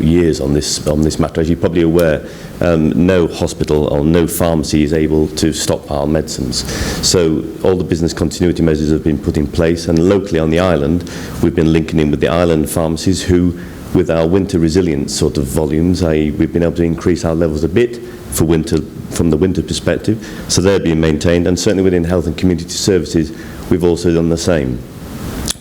years on this matter. As you're probably aware, no hospital or no pharmacy is able to stockpile medicines. So all the business continuity measures have been put in place, and locally on the island, we've been linking in with the island pharmacies who, with our winter resilience sort of volumes, we've been able to increase our levels a bit for winter, from the winter perspective, so they're being maintained, and certainly within health and community services we've also done the same.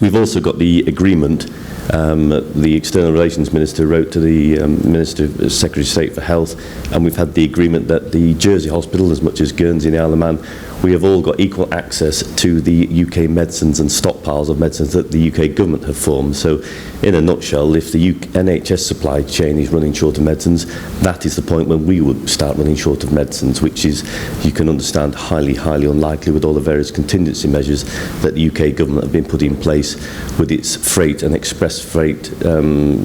We've also got the agreement The External Relations Minister wrote to the Secretary of State for Health, and we've had the agreement that the Jersey Hospital, as much as Guernsey and the Isle of Man, we have all got equal access to the UK medicines and stockpiles of medicines that the UK government have formed. So, in a nutshell, if the NHS supply chain is running short of medicines, that is the point when we would start running short of medicines, which is, you can understand, highly, highly unlikely with all the various contingency measures that the UK government have been put in place with its freight and express freight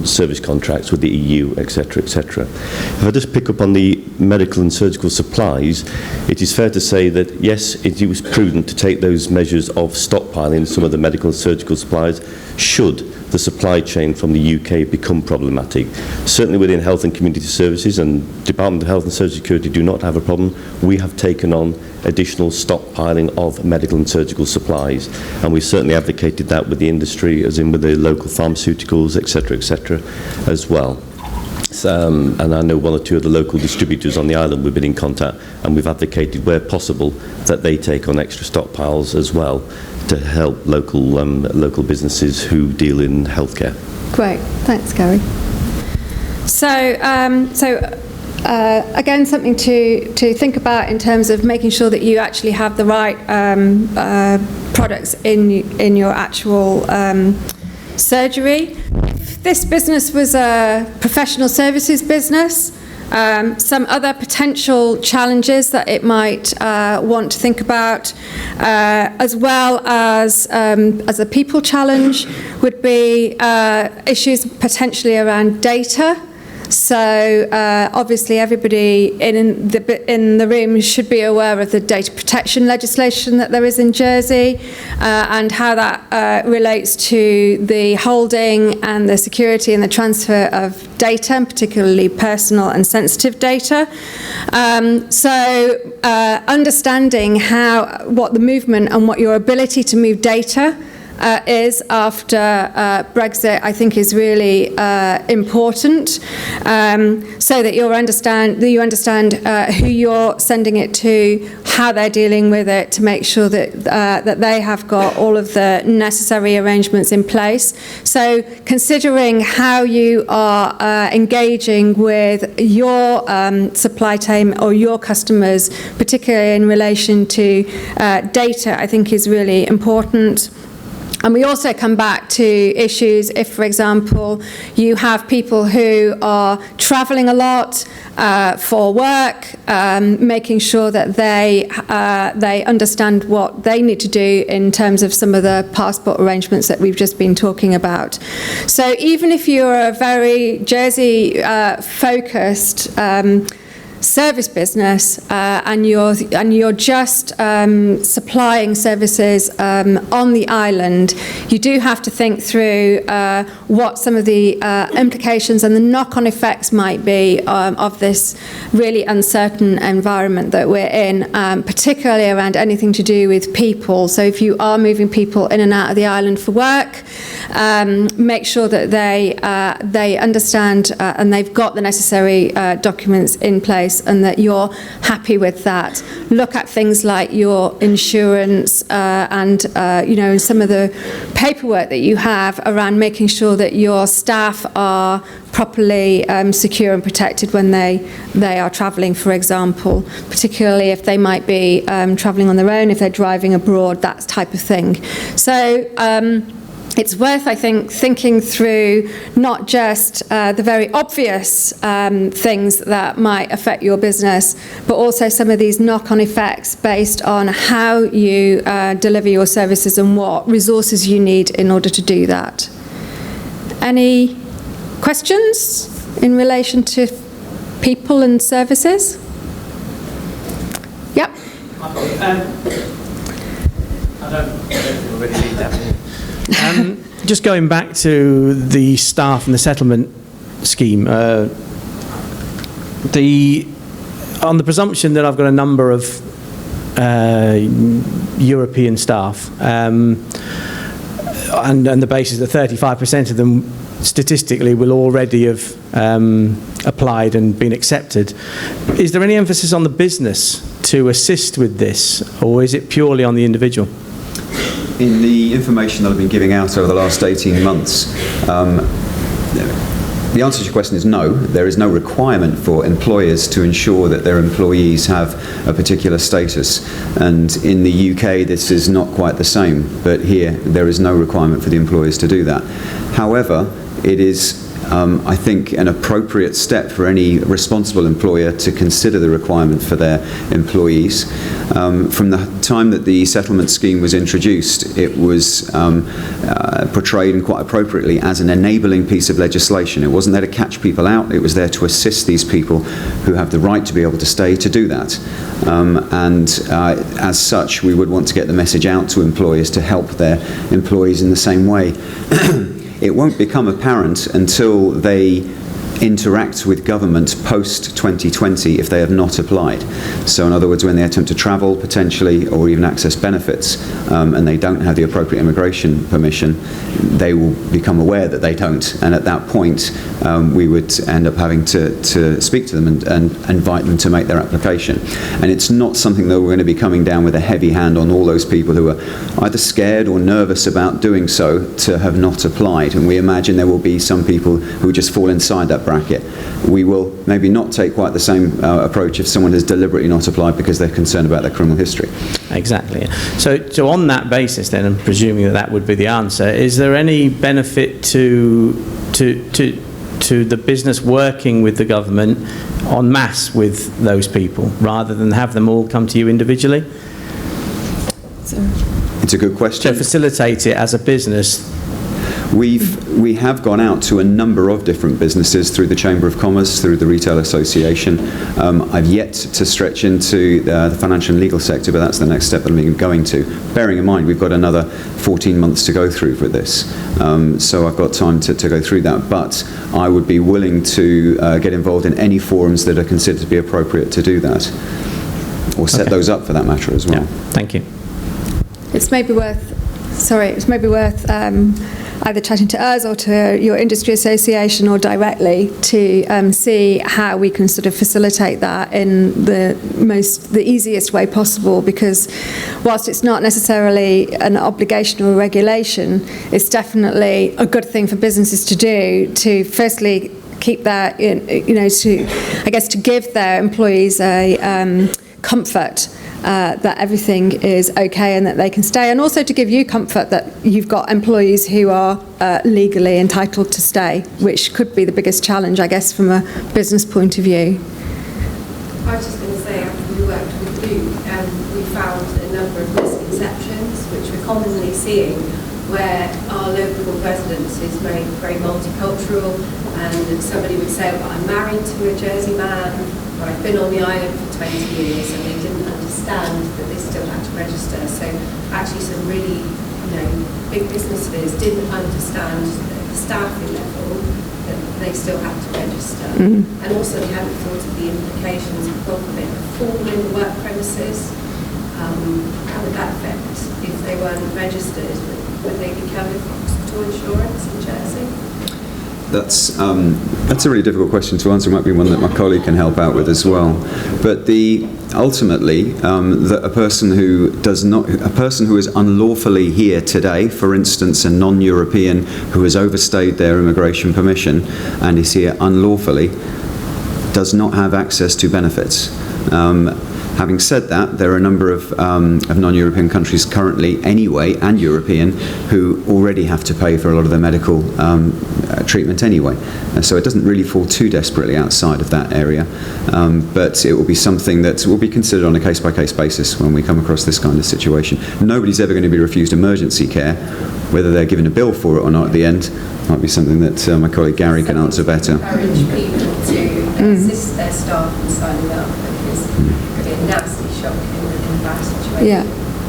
service contracts with the EU, etc., etc. If I just pick up on the medical and surgical supplies, it is fair to say that, yes, it was prudent to take those measures of stockpiling some of the medical and surgical supplies should the supply chain from the UK become problematic. Certainly within health and community services, and Department of Health and Social Security do not have a problem, we have taken on additional stockpiling of medical and surgical supplies, and we certainly advocated that with the industry, as in with the local pharmaceuticals, etc., as well. And I know one or two of the local distributors on the island we've been in contact, and we've advocated where possible that they take on extra stockpiles as well to help local businesses who deal in healthcare. Great, thanks, Gary. So again, something to think about in terms of making sure that you actually have the right products in your actual surgery. If this business was a professional services business, some other potential challenges that it might want to think about, as well as a people challenge, would be issues potentially around data. So obviously everybody in the room should be aware of the data protection legislation that there is in Jersey, and how that relates to the holding and the security and the transfer of data, and particularly personal and sensitive data. So understanding what the movement and what your ability to move data is after Brexit, I think, is really important, so that you understand who you're sending it to, how they're dealing with it, to make sure that they have got all of the necessary arrangements in place. So considering how you are engaging with your supply chain or your customers, particularly in relation to data, I think is really important. And we also come back to issues if, for example, you have people who are travelling a lot for work, making sure that they understand what they need to do in terms of some of the passport arrangements that we've just been talking about. So even if you're a very Jersey focused service business, and you're just supplying services on the island, you do have to think through what some of the implications and the knock-on effects might be of this really uncertain environment that we're in, particularly around anything to do with people. So if you are moving people in and out of the island for work, make sure that they understand and they've got the necessary documents in place, and that you're happy with that. Look at things like your insurance and some of the paperwork that you have around making sure that your staff are properly secure and protected when they are travelling, for example, particularly if they might be travelling on their own, if they're driving abroad, that type of thing. So it's worth, I think, thinking through not just the very obvious things that might affect your business, but also some of these knock-on effects based on how you deliver your services and what resources you need in order to do that. Any questions in relation to people and services? Yep. I don't already need that. Just going back to the staff and the settlement scheme, on the presumption that I've got a number of European staff, and the basis that 35% of them statistically will already have applied and been accepted, is there any emphasis on the business to assist with this, or is it purely on the individual? In the information that I've been giving out over the last 18 months, the answer to your question is no. There is no requirement for employers to ensure that their employees have a particular status. And in the UK, this is not quite the same. But here, there is no requirement for the employers to do that. However, it is, I think, an appropriate step for any responsible employer to consider the requirement for their employees. From the time that the settlement scheme was introduced, it was portrayed, and quite appropriately, as an enabling piece of legislation. It wasn't there to catch people out, it was there to assist these people who have the right to be able to stay to do that. As such, we would want to get the message out to employers to help their employees in the same way. It won't become apparent until they interact with government post-2020 if they have not applied. So in other words, when they attempt to travel potentially or even access benefits and they don't have the appropriate immigration permission, they will become aware that they don't, and at that point we would end up having to speak to them and invite them to make their application. And it's not something that we're going to be coming down with a heavy hand on all those people who are either scared or nervous about doing so to have not applied, and we imagine there will be some people who just fall inside that bracket. We will maybe not take quite the same approach if someone has deliberately not applied because they're concerned about their criminal history. Exactly. So on that basis then, and presuming that that would be the answer, is there any benefit to the business working with the government en masse with those people, rather than have them all come to you individually? It's a good question. To facilitate it as a business. We have gone out to a number of different businesses through the Chamber of Commerce, through the Retail Association. I've yet to stretch into the financial and legal sector, but that's the next step that I'm going to. Bearing in mind, we've got another 14 months to go through for this. So I've got time to go through that. But I would be willing to get involved in any forums that are considered to be appropriate to do that. Or set those up for that matter as well. Yeah. Thank you. It's maybe worth either chatting to us or to your industry association or directly to see how we can sort of facilitate that in the easiest way possible, because whilst it's not necessarily an obligation or a regulation, it's definitely a good thing for businesses to do, to firstly keep their, to give their employees a comfort that everything is okay and that they can stay, and also to give you comfort that you've got employees who are legally entitled to stay, which could be the biggest challenge, I guess, from a business point of view. I was just going to say, after we worked with you, we found a number of misconceptions which we're commonly seeing, where our local residence is very, very multicultural, and somebody would say, well, I'm married to a Jersey man, or I've been on the island for 20 years, and they didn't understand that they still had to register. So actually some really, big businesses didn't understand at the staffing level that they still had to register. And also they hadn't thought of the implications of a fall in the work premises. How would that affect if they weren't registered? Would they be covered for hospital insurance in Jersey? That's a really difficult question to answer. It might be one that my colleague can help out with as well. But ultimately, that a person who is unlawfully here today, for instance, a non-European who has overstayed their immigration permission and is here unlawfully, does not have access to benefits. Having said that, there are a number of non-European countries currently anyway, and European, who already have to pay for a lot of their medical treatment anyway. So it doesn't really fall too desperately outside of that area. But it will be something that will be considered on a case-by-case basis when we come across this kind of situation. Nobody's ever going to be refused emergency care. Whether they're given a bill for it or not at the end might be something that my colleague Gary can answer better. Encourage people to assist their staff in signing up, because it would be a nasty shock in a bad situation. Yeah.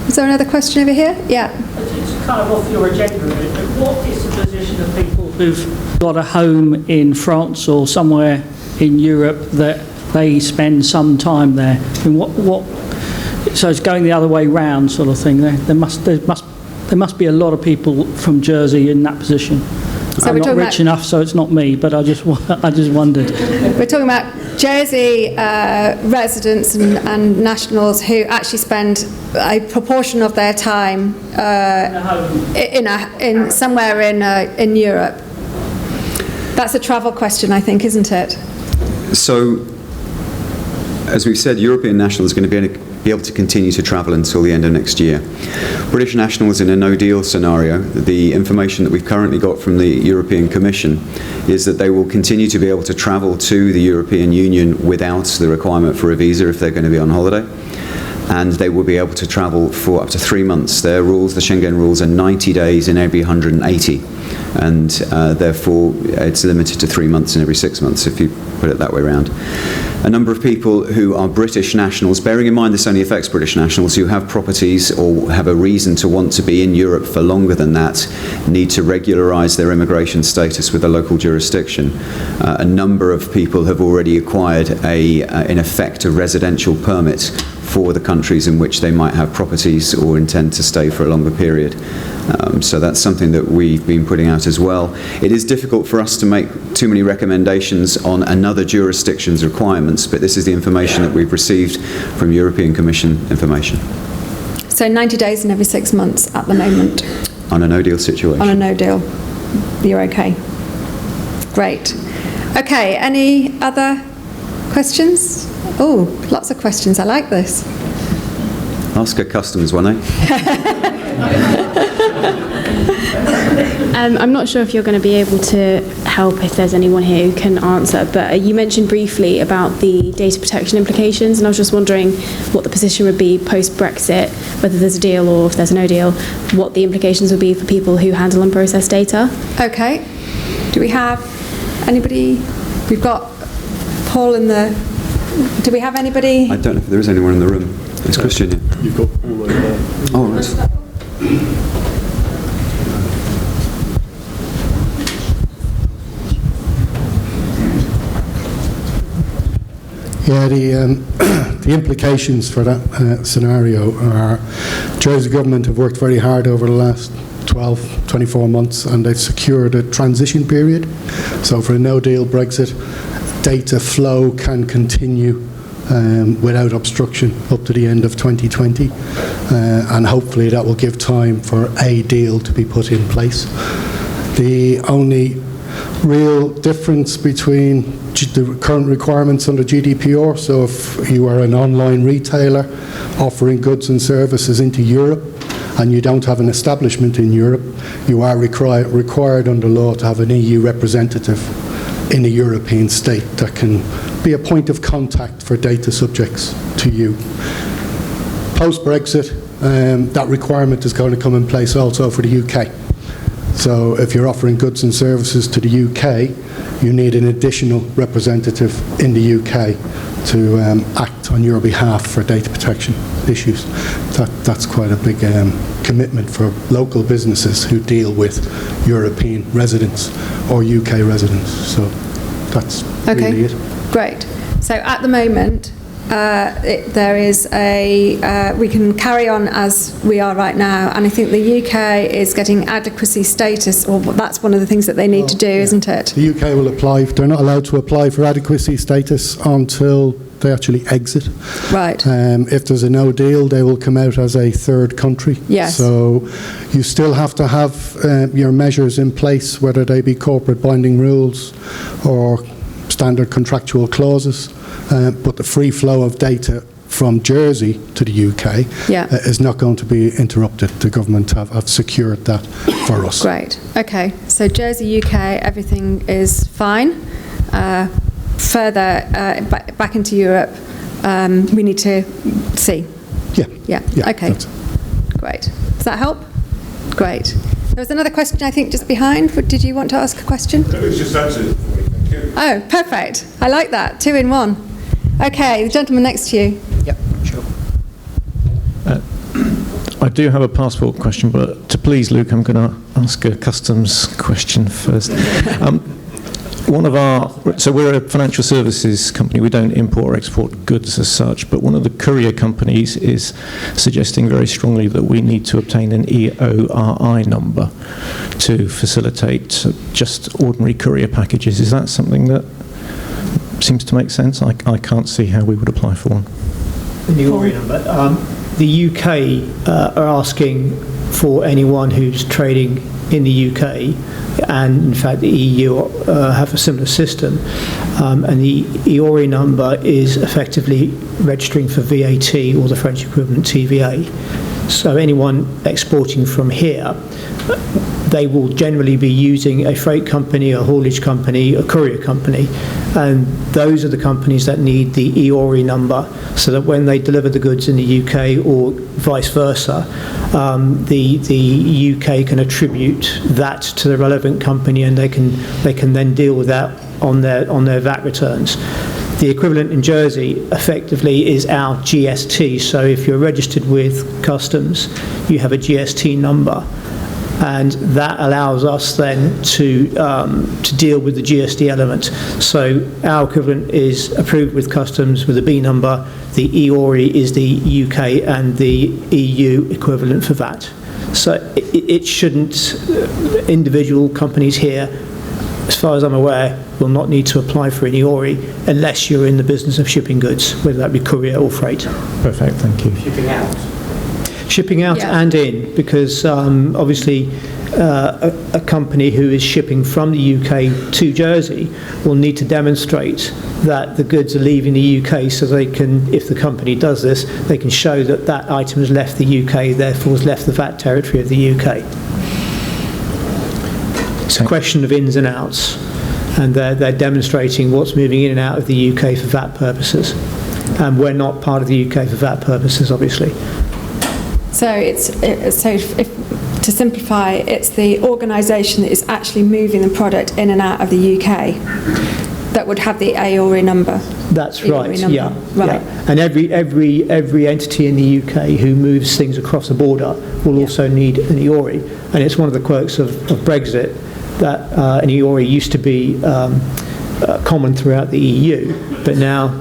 Is there another question over here? Yeah. It's kind of off your agenda a bit, but what is the position of people who've got a home in France or somewhere in Europe that they spend some time there? I mean, so it's going the other way round, sort of thing. There must be a lot of people from Jersey in that position. So I'm not rich enough, so it's not me, but I just wondered. We're talking about Jersey residents and nationals who actually spend a proportion of their time in somewhere in Europe. That's a travel question, I think, isn't it? So, as we've said, European nationals are going to be able to continue to travel until the end of next year. British nationals in a no-deal scenario, the information that we've currently got from the European Commission is that they will continue to be able to travel to the European Union without the requirement for a visa if they're going to be on holiday. And they will be able to travel for up to 3 months. Their rules, the Schengen rules, are 90 days in every 180. And therefore, it's limited to 3 months in every 6 months, if you put it that way around. A number of people who are British nationals, bearing in mind this only affects British nationals, who have properties or have a reason to want to be in Europe for longer than that, need to regularise their immigration status with a local jurisdiction. A number of people have already acquired, in effect, a residential permit for the countries in which they might have properties or intend to stay for a longer period. So that's something that we've been putting out as well. It is difficult for us to make too many recommendations on another jurisdiction's requirements, but this is the information that we've received from European Commission information. So 90 days in every 6 months at the moment. On a no-deal situation. On a no-deal. You're okay. Great. Okay, any other questions? Oh, lots of questions. I like this. Ask a customs one, eh? I'm not sure if you're going to be able to help, if there's anyone here who can answer, but you mentioned briefly about the data protection implications, and I was just wondering what the position would be post-Brexit, whether there's a deal or if there's no deal, what the implications would be for people who handle and process data. Okay. Do we have anybody? We've got Paul in the... Do we have anybody? I don't know if there is anyone in the room. It's Christian. Yeah. You've got all over there. Oh, right. Yeah, the implications for that scenario are Jersey government have worked very hard over the last 12, 24 months, and they've secured a transition period. So for a no-deal Brexit, data flow can continue without obstruction up to the end of 2020, and hopefully that will give time for a deal to be put in place. The only real difference between the current requirements under GDPR, so if you are an online retailer offering goods and services into Europe and you don't have an establishment in Europe, you are required under law to have an EU representative in a European state that can be a point of contact for data subjects to you. Post-Brexit, that requirement is going to come in place also for the UK. So if you're offering goods and services to the UK, you need an additional representative in the UK to act on your behalf for data protection issues. That's quite a big commitment for local businesses who deal with European residents or UK residents. So that's really it. Great. So at the moment, there is we can carry on as we are right now, and I think the UK is getting adequacy status, or that's one of the things that they need to do, isn't it? The UK will apply. They're not allowed to apply for adequacy status until they actually exit. Right. If there's a no deal, they will come out as a third country. Yes. So you still have to have your measures in place, whether they be corporate binding rules or standard contractual clauses. But the free flow of data from Jersey to the UK is not going to be interrupted. The government have secured that for us. Great. Okay. So Jersey, UK, everything is fine. Further back into Europe, we need to see. Yeah. Okay. Great. Does that help? Great. There was another question, I think, just behind. Did you want to ask a question? It was just answered for me. Thank you. Oh, perfect. I like that. 2 in 1. Okay, the gentleman next to you. Yep, sure. I do have a passport question, but to please Luke, I'm going to ask a customs question first. So we're a financial services company. We don't import or export goods as such, but one of the courier companies is suggesting very strongly that we need to obtain an EORI number to facilitate just ordinary courier packages. Is that something that seems to make sense. I can't see how we would apply for one. The ORI number. The UK are asking for anyone who's trading in the UK, and in fact the EU have a similar system, and the EORI number is effectively registering for VAT, or the French equivalent TVA. So anyone exporting from here, they will generally be using a freight company, a haulage company, a courier company, and those are the companies that need the EORI number, so that when they deliver the goods in the UK or vice versa, the UK can attribute that to the relevant company, and they can then deal with that on their VAT returns. The equivalent in Jersey effectively is our GST. So if you're registered with customs, you have a GST number, and that allows us then to deal with the GST element. So our equivalent is approved with customs with a B number. The EORI is the UK and the EU equivalent for VAT. So it shouldn't, individual companies here, as far as I'm aware, will not need to apply for an EORI unless you're in the business of shipping goods, whether that be courier or freight. Perfect, thank you. Shipping out Yeah. and in, because obviously a company who is shipping from the UK to Jersey will need to demonstrate that the goods are leaving the UK, so they can, if the company does this, they can show that that item has left the UK, therefore has left the VAT territory of the UK. It's a question of ins and outs, and they're demonstrating what's moving in and out of the UK for VAT purposes. And we're not part of the UK for VAT purposes, obviously. So to simplify, it's the organisation that is actually moving the product in and out of the UK that would have the EORI number. That's right. EORI number. Yeah. Right. Yeah. And every entity in the UK who moves things across the border will also need an EORI. And it's one of the quirks of Brexit that an EORI used to be common throughout the EU, but now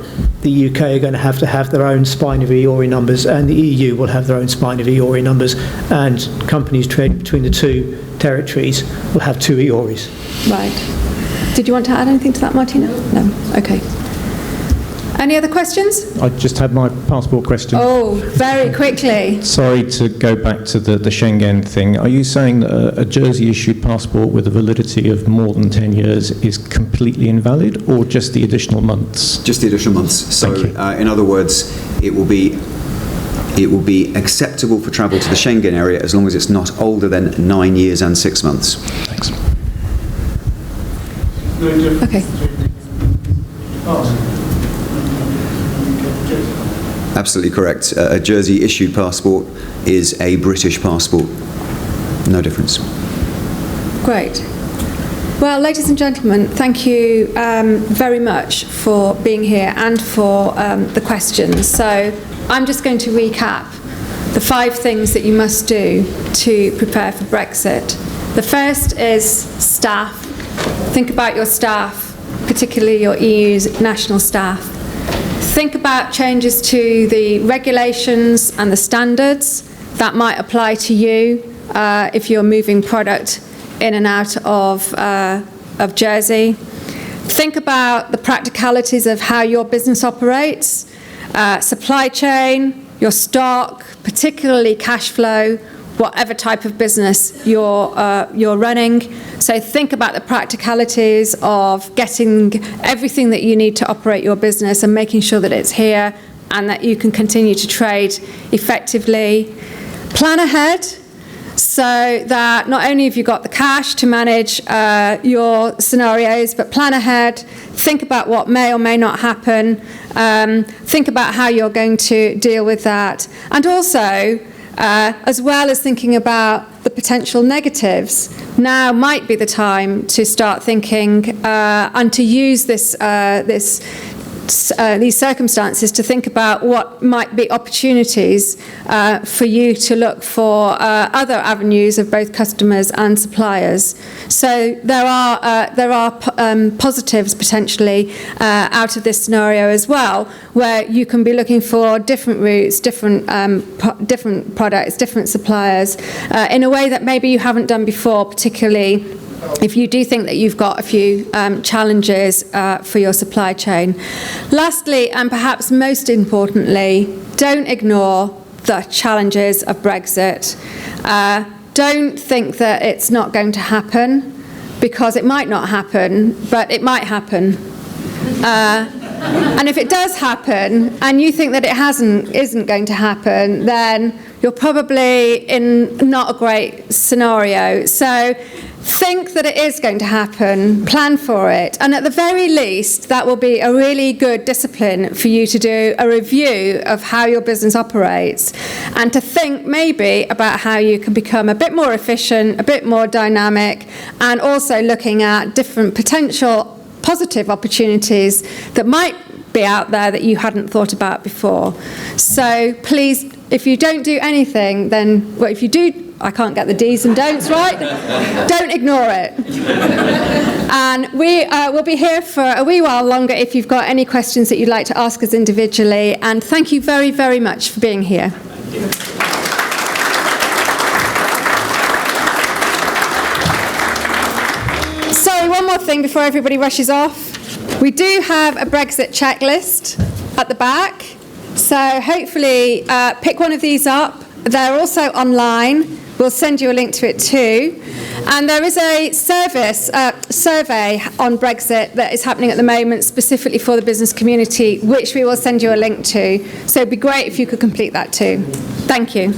the UK are going to have their own spine of EORI numbers, and the EU will have their own spine of EORI numbers, and companies trading between the two territories will have two EORIs. Right. Did you want to add anything to that, Martina? No. Okay. Any other questions? I just had my passport question. Oh, very quickly. Sorry to go back to the Schengen thing. Are you saying that a Jersey-issued passport with a validity of more than 10 years is completely invalid, or just the additional months? Just the additional months. So, in other words, it will be acceptable for travel to the Schengen area as long as it's not older than 9 years and 6 months. Thanks. Okay. Absolutely correct. A Jersey-issued passport is a British passport. No difference. Great. Well, ladies and gentlemen, thank you very much for being here and for the questions. So I'm just going to recap the 5 things that you must do to prepare for Brexit. The first is staff. Think about your staff, particularly your EU's national staff. Think about changes to the regulations and the standards that might apply to you if you're moving product in and out of Jersey. Think about the practicalities of how your business operates, supply chain, your stock, particularly cash flow, whatever type of business you're running. So think about the practicalities of getting everything that you need to operate your business and making sure that it's here and that you can continue to trade effectively. Plan ahead so that not only have you got the cash to manage your scenarios, but plan ahead, think about what may or may not happen, think about how you're going to deal with that, and also as well as thinking about the potential negatives, now might be the time to start thinking and to use these circumstances to think about what might be opportunities for you to look for other avenues of both customers and suppliers. So there are positives potentially out of this scenario as well, where you can be looking for different routes, different products, different suppliers in a way that maybe you haven't done before, particularly if you do think that you've got a few challenges for your supply chain. Lastly, and perhaps most importantly, don't ignore the challenges of Brexit. Don't think that it's not going to happen, because it might not happen, but it might happen. And if it does happen, and you think that it isn't going to happen, then you're probably in not a great scenario. So think that it is going to happen, plan for it, and at the very least, that will be a really good discipline for you to do a review of how your business operates, and to think maybe about how you can become a bit more efficient, a bit more dynamic, and also looking at different potential positive opportunities that might be out there that you hadn't thought about before. So please, if you don't do anything, then, well, if you do, I can't get the D's and don'ts right, don't ignore it. And we will be here for a wee while longer if you've got any questions that you'd like to ask us individually. And thank you very, very much for being here. So one more thing before everybody rushes off. We do have a Brexit checklist at the back. So hopefully pick one of these up. They're also online. We'll send you a link to it too. And there is a survey on Brexit that is happening at the moment specifically for the business community, which we will send you a link to. So it'd be great if you could complete that too. Thank you.